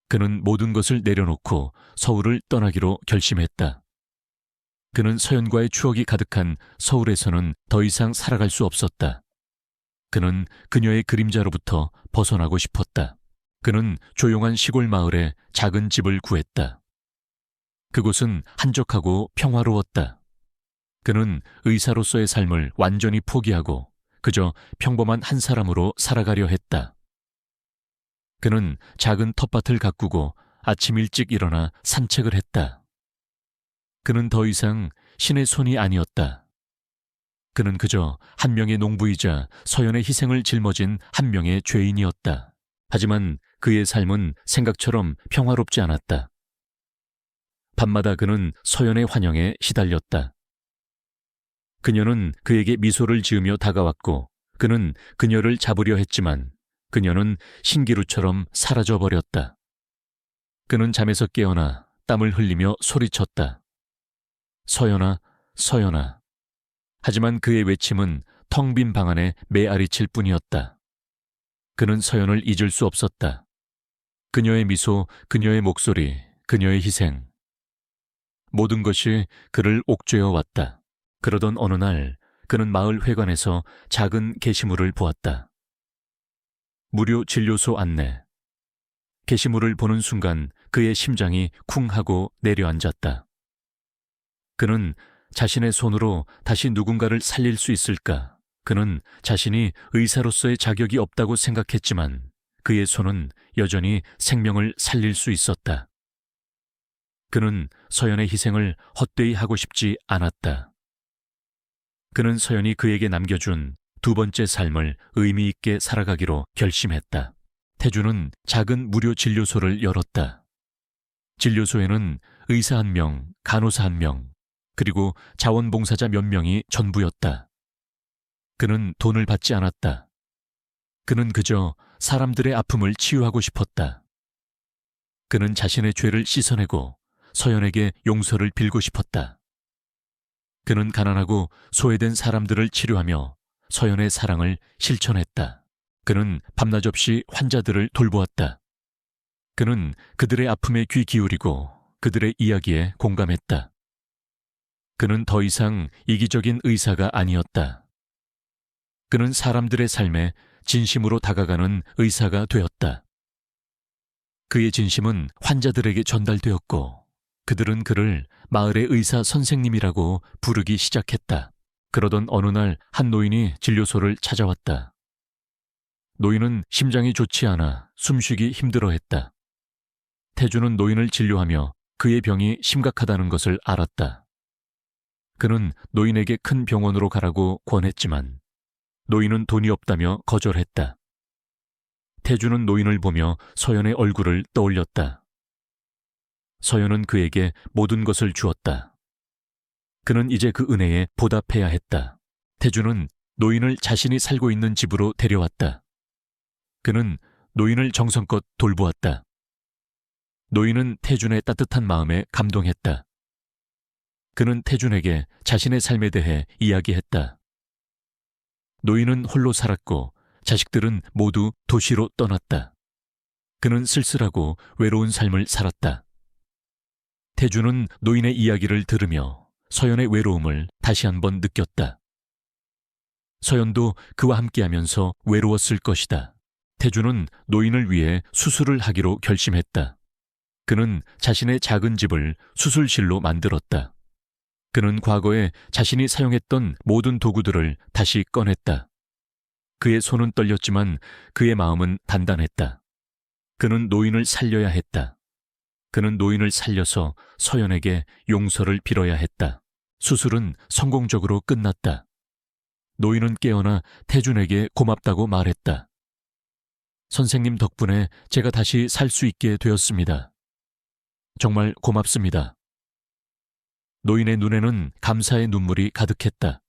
그는 모든 것을 내려놓고 서울을 떠나기로 결심했다. 그는 서연과의 추억이 가득한 서울에서는 더 이상 살아갈 수 없었다. 그는 그녀의 그림자로부터 벗어나고 싶었다. 그는 조용한 시골 마을에 작은 집을 구했다. 그곳은 한적하고 평화로웠다. 그는 의사로서의 삶을 완전히 포기하고 그저 평범한 한 사람으로 살아가려 했다. 그는 작은 텃밭을 가꾸고 아침 일찍 일어나 산책을 했다. 그는 더 이상 신의 손이 아니었다. 그는 그저 한 명의 농부이자 서연의 희생을 짊어진 한 명의 죄인이었다. 하지만 그의 삶은 생각처럼 평화롭지 않았다. 밤마다 그는 서연의 환영에 시달렸다. 그녀는 그에게 미소를 지으며 다가왔고 그는 그녀를 잡으려 했지만 그녀는 신기루처럼 사라져버렸다. 그는 잠에서 깨어나 땀을 흘리며 소리쳤다. 서연아, 서연아. 하지만 그의 외침은 텅 빈 방 안에 메아리칠 뿐이었다. 그는 서연을 잊을 수 없었다. 그녀의 미소, 그녀의 목소리, 그녀의 희생. 모든 것이 그를 옥죄어 왔다. 그러던 어느 날 그는 마을 회관에서 작은 게시물을 보았다. 무료 진료소 안내. 게시물을 보는 순간 그의 심장이 쿵 하고 내려앉았다. 그는 자신의 손으로 다시 누군가를 살릴 수 있을까? 그는 자신이 의사로서의 자격이 없다고 생각했지만 그의 손은 여전히 생명을 살릴 수 있었다. 그는 서연의 희생을 헛되이 하고 싶지 않았다. 그는 서연이 그에게 남겨준 두 번째 삶을 의미 있게 살아가기로 결심했다. 태주는 작은 무료 진료소를 열었다. 진료소에는 의사 1명, 간호사 1명, 그리고 자원봉사자 몇 명이 전부였다. 그는 돈을 받지 않았다. 그는 그저 사람들의 아픔을 치유하고 싶었다. 그는 자신의 죄를 씻어내고 서연에게 용서를 빌고 싶었다. 그는 가난하고 소외된 사람들을 치료하며 서연의 사랑을 실천했다. 그는 밤낮 없이 환자들을 돌보았다. 그는 그들의 아픔에 귀 기울이고 그들의 이야기에 공감했다. 그는 더 이상 이기적인 의사가 아니었다. 그는 사람들의 삶에 진심으로 다가가는 의사가 되었다. 그의 진심은 환자들에게 전달되었고 그들은 그를 마을의 의사 선생님이라고 부르기 시작했다. 그러던 어느 날 한 노인이 진료소를 찾아왔다. 노인은 심장이 좋지 않아 숨쉬기 힘들어했다. 태주는 노인을 진료하며 그의 병이 심각하다는 것을 알았다. 그는 노인에게 큰 병원으로 가라고 권했지만 노인은 돈이 없다며 거절했다. 태주는 노인을 보며 서연의 얼굴을 떠올렸다. 서연은 그에게 모든 것을 주었다. 그는 이제 그 은혜에 보답해야 했다. 태주는 노인을 자신이 살고 있는 집으로 데려왔다. 그는 노인을 정성껏 돌보았다. 노인은 태준의 따뜻한 마음에 감동했다. 그는 태준에게 자신의 삶에 대해 이야기했다. 노인은 홀로 살았고 자식들은 모두 도시로 떠났다. 그는 쓸쓸하고 외로운 삶을 살았다. 태준은 노인의 이야기를 들으며 서연의 외로움을 다시 한번 느꼈다. 서연도 그와 함께하면서 외로웠을 것이다. 태준은 노인을 위해 수술을 하기로 결심했다. 그는 자신의 작은 집을 수술실로 만들었다. 그는 과거에 자신이 사용했던 모든 도구들을 다시 꺼냈다. 그의 손은 떨렸지만 그의 마음은 단단했다. 그는 노인을 살려야 했다. 그는 노인을 살려서 서연에게 용서를 빌어야 했다. 수술은 성공적으로 끝났다. 노인은 깨어나 태준에게 고맙다고 말했다. 선생님 덕분에 제가 다시 살 수 있게 되었습니다. 정말 고맙습니다. 노인의 눈에는 감사의 눈물이 가득했다.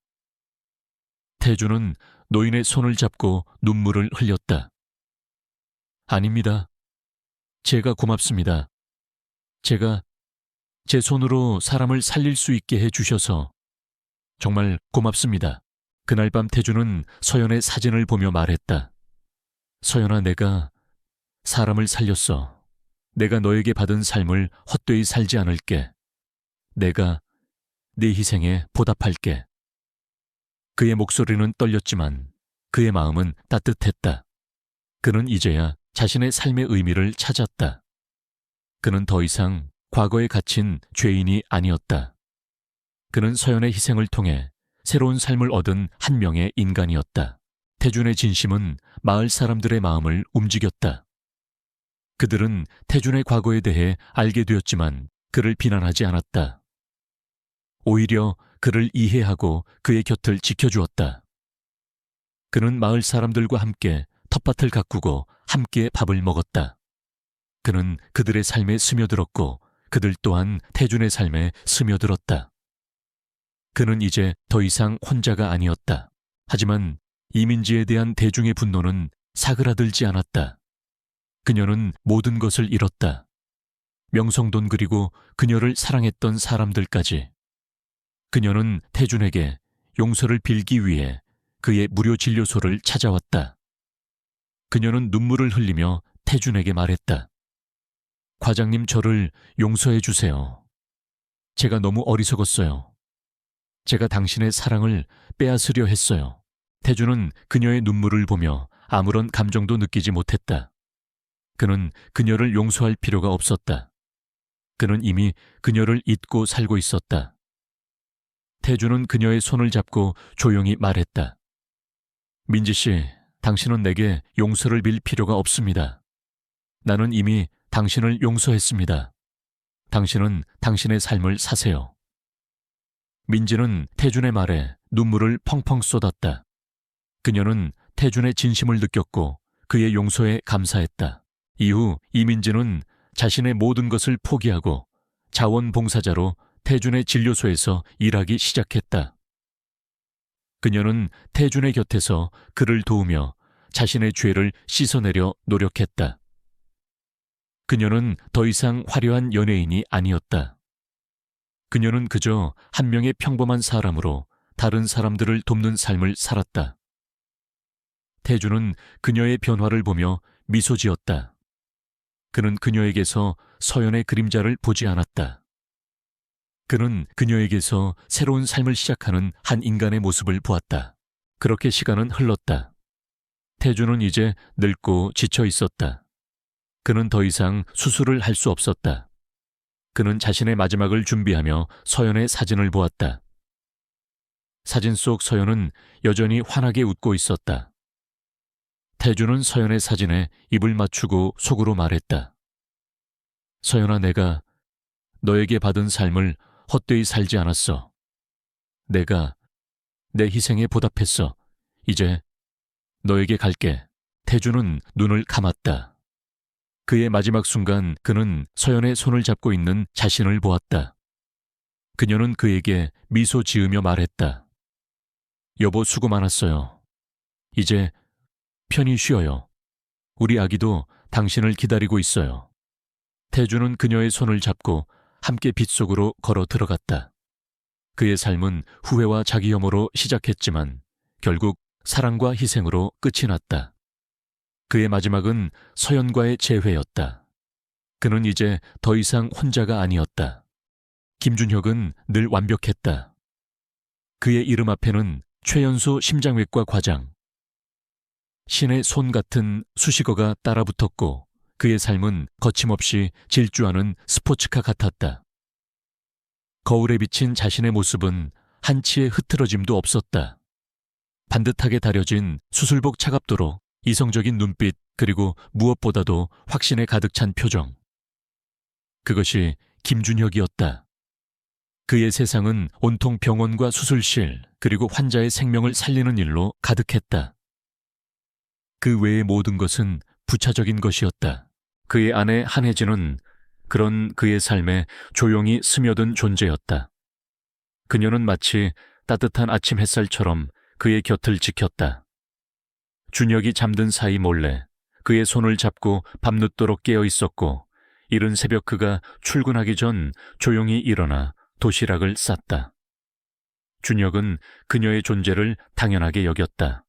태주는 노인의 손을 잡고 눈물을 흘렸다. 아닙니다. 제가 고맙습니다. 제가 제 손으로 사람을 살릴 수 있게 해주셔서 정말 고맙습니다. 그날 밤 태주는 서연의 사진을 보며 말했다. 서연아, 내가 사람을 살렸어. 내가 너에게 받은 삶을 헛되이 살지 않을게. 내가 네 희생에 보답할게. 그의 목소리는 떨렸지만 그의 마음은 따뜻했다. 그는 이제야 자신의 삶의 의미를 찾았다. 그는 더 이상 과거에 갇힌 죄인이 아니었다. 그는 서연의 희생을 통해 새로운 삶을 얻은 한 명의 인간이었다. 태준의 진심은 마을 사람들의 마음을 움직였다. 그들은 태준의 과거에 대해 알게 되었지만 그를 비난하지 않았다. 오히려 그를 이해하고 그의 곁을 지켜주었다. 그는 마을 사람들과 함께 텃밭을 가꾸고 함께 밥을 먹었다. 그는 그들의 삶에 스며들었고 그들 또한 태준의 삶에 스며들었다. 그는 이제 더 이상 혼자가 아니었다. 하지만 이민지에 대한 대중의 분노는 사그라들지 않았다. 그녀는 모든 것을 잃었다. 명성돈 그리고 그녀를 사랑했던 사람들까지. 그녀는 태준에게 용서를 빌기 위해 그의 무료 진료소를 찾아왔다. 그녀는 눈물을 흘리며 태준에게 말했다. 과장님, 저를 용서해 주세요. 제가 너무 어리석었어요. 제가 당신의 사랑을 빼앗으려 했어요. 태준은 그녀의 눈물을 보며 아무런 감정도 느끼지 못했다. 그는 그녀를 용서할 필요가 없었다. 그는 이미 그녀를 잊고 살고 있었다. 태준은 그녀의 손을 잡고 조용히 말했다. 민지 씨, 당신은 내게 용서를 빌 필요가 없습니다. 나는 이미 당신을 용서했습니다. 당신은 당신의 삶을 사세요. 민지는 태준의 말에 눈물을 펑펑 쏟았다. 그녀는 태준의 진심을 느꼈고 그의 용서에 감사했다. 이후 이민지는 자신의 모든 것을 포기하고 자원봉사자로 태준의 진료소에서 일하기 시작했다. 그녀는 태준의 곁에서 그를 도우며 자신의 죄를 씻어내려 노력했다. 그녀는 더 이상 화려한 연예인이 아니었다. 그녀는 그저 한 명의 평범한 사람으로 다른 사람들을 돕는 삶을 살았다. 태준은 그녀의 변화를 보며 미소 지었다. 그는 그녀에게서 서연의 그림자를 보지 않았다. 그는 그녀에게서 새로운 삶을 시작하는 한 인간의 모습을 보았다. 그렇게 시간은 흘렀다. 태주는 이제 늙고 지쳐 있었다. 그는 더 이상 수술을 할 수 없었다. 그는 자신의 마지막을 준비하며 서연의 사진을 보았다. 사진 속 서연은 여전히 환하게 웃고 있었다. 태주는 서연의 사진에 입을 맞추고 속으로 말했다. 서연아, 내가 너에게 받은 삶을 헛되이 살지 않았어. 내가 내 희생에 보답했어. 이제 너에게 갈게. 태주는 눈을 감았다. 그의 마지막 순간 그는 서연의 손을 잡고 있는 자신을 보았다. 그녀는 그에게 미소 지으며 말했다. 여보, 수고 많았어요. 이제 편히 쉬어요. 우리 아기도 당신을 기다리고 있어요. 태주는 그녀의 손을 잡고 함께 빛 속으로 걸어 들어갔다. 그의 삶은 후회와 자기 혐오로 시작했지만 결국 사랑과 희생으로 끝이 났다. 그의 마지막은 서연과의 재회였다. 그는 이제 더 이상 혼자가 아니었다. 김준혁은 늘 완벽했다. 그의 이름 앞에는 최연소 심장외과 과장, 신의 손 같은 수식어가 따라붙었고 그의 삶은 거침없이 질주하는 스포츠카 같았다. 거울에 비친 자신의 모습은 한치의 흐트러짐도 없었다. 반듯하게 다려진 수술복 차갑도록 이성적인 눈빛, 그리고 무엇보다도 확신에 가득 찬 표정. 그것이 김준혁이었다. 그의 세상은 온통 병원과 수술실, 그리고 환자의 생명을 살리는 일로 가득했다. 그 외의 모든 것은 부차적인 것이었다. 그의 아내 한혜진은 그런 그의 삶에 조용히 스며든 존재였다. 그녀는 마치 따뜻한 아침 햇살처럼 그의 곁을 지켰다. 준혁이 잠든 사이 몰래 그의 손을 잡고 밤늦도록 깨어 있었고 이른 새벽 그가 출근하기 전 조용히 일어나 도시락을 쌌다. 준혁은 그녀의 존재를 당연하게 여겼다.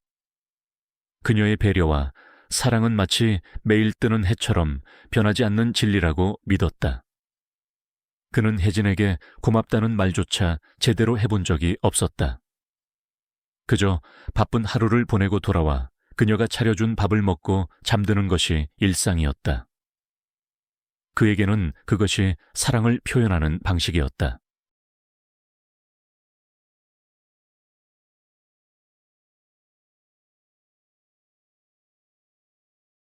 그녀의 배려와 사랑은 마치 매일 뜨는 해처럼 변하지 않는 진리라고 믿었다. 그는 혜진에게 고맙다는 말조차 제대로 해본 적이 없었다. 그저 바쁜 하루를 보내고 돌아와 그녀가 차려준 밥을 먹고 잠드는 것이 일상이었다. 그에게는 그것이 사랑을 표현하는 방식이었다.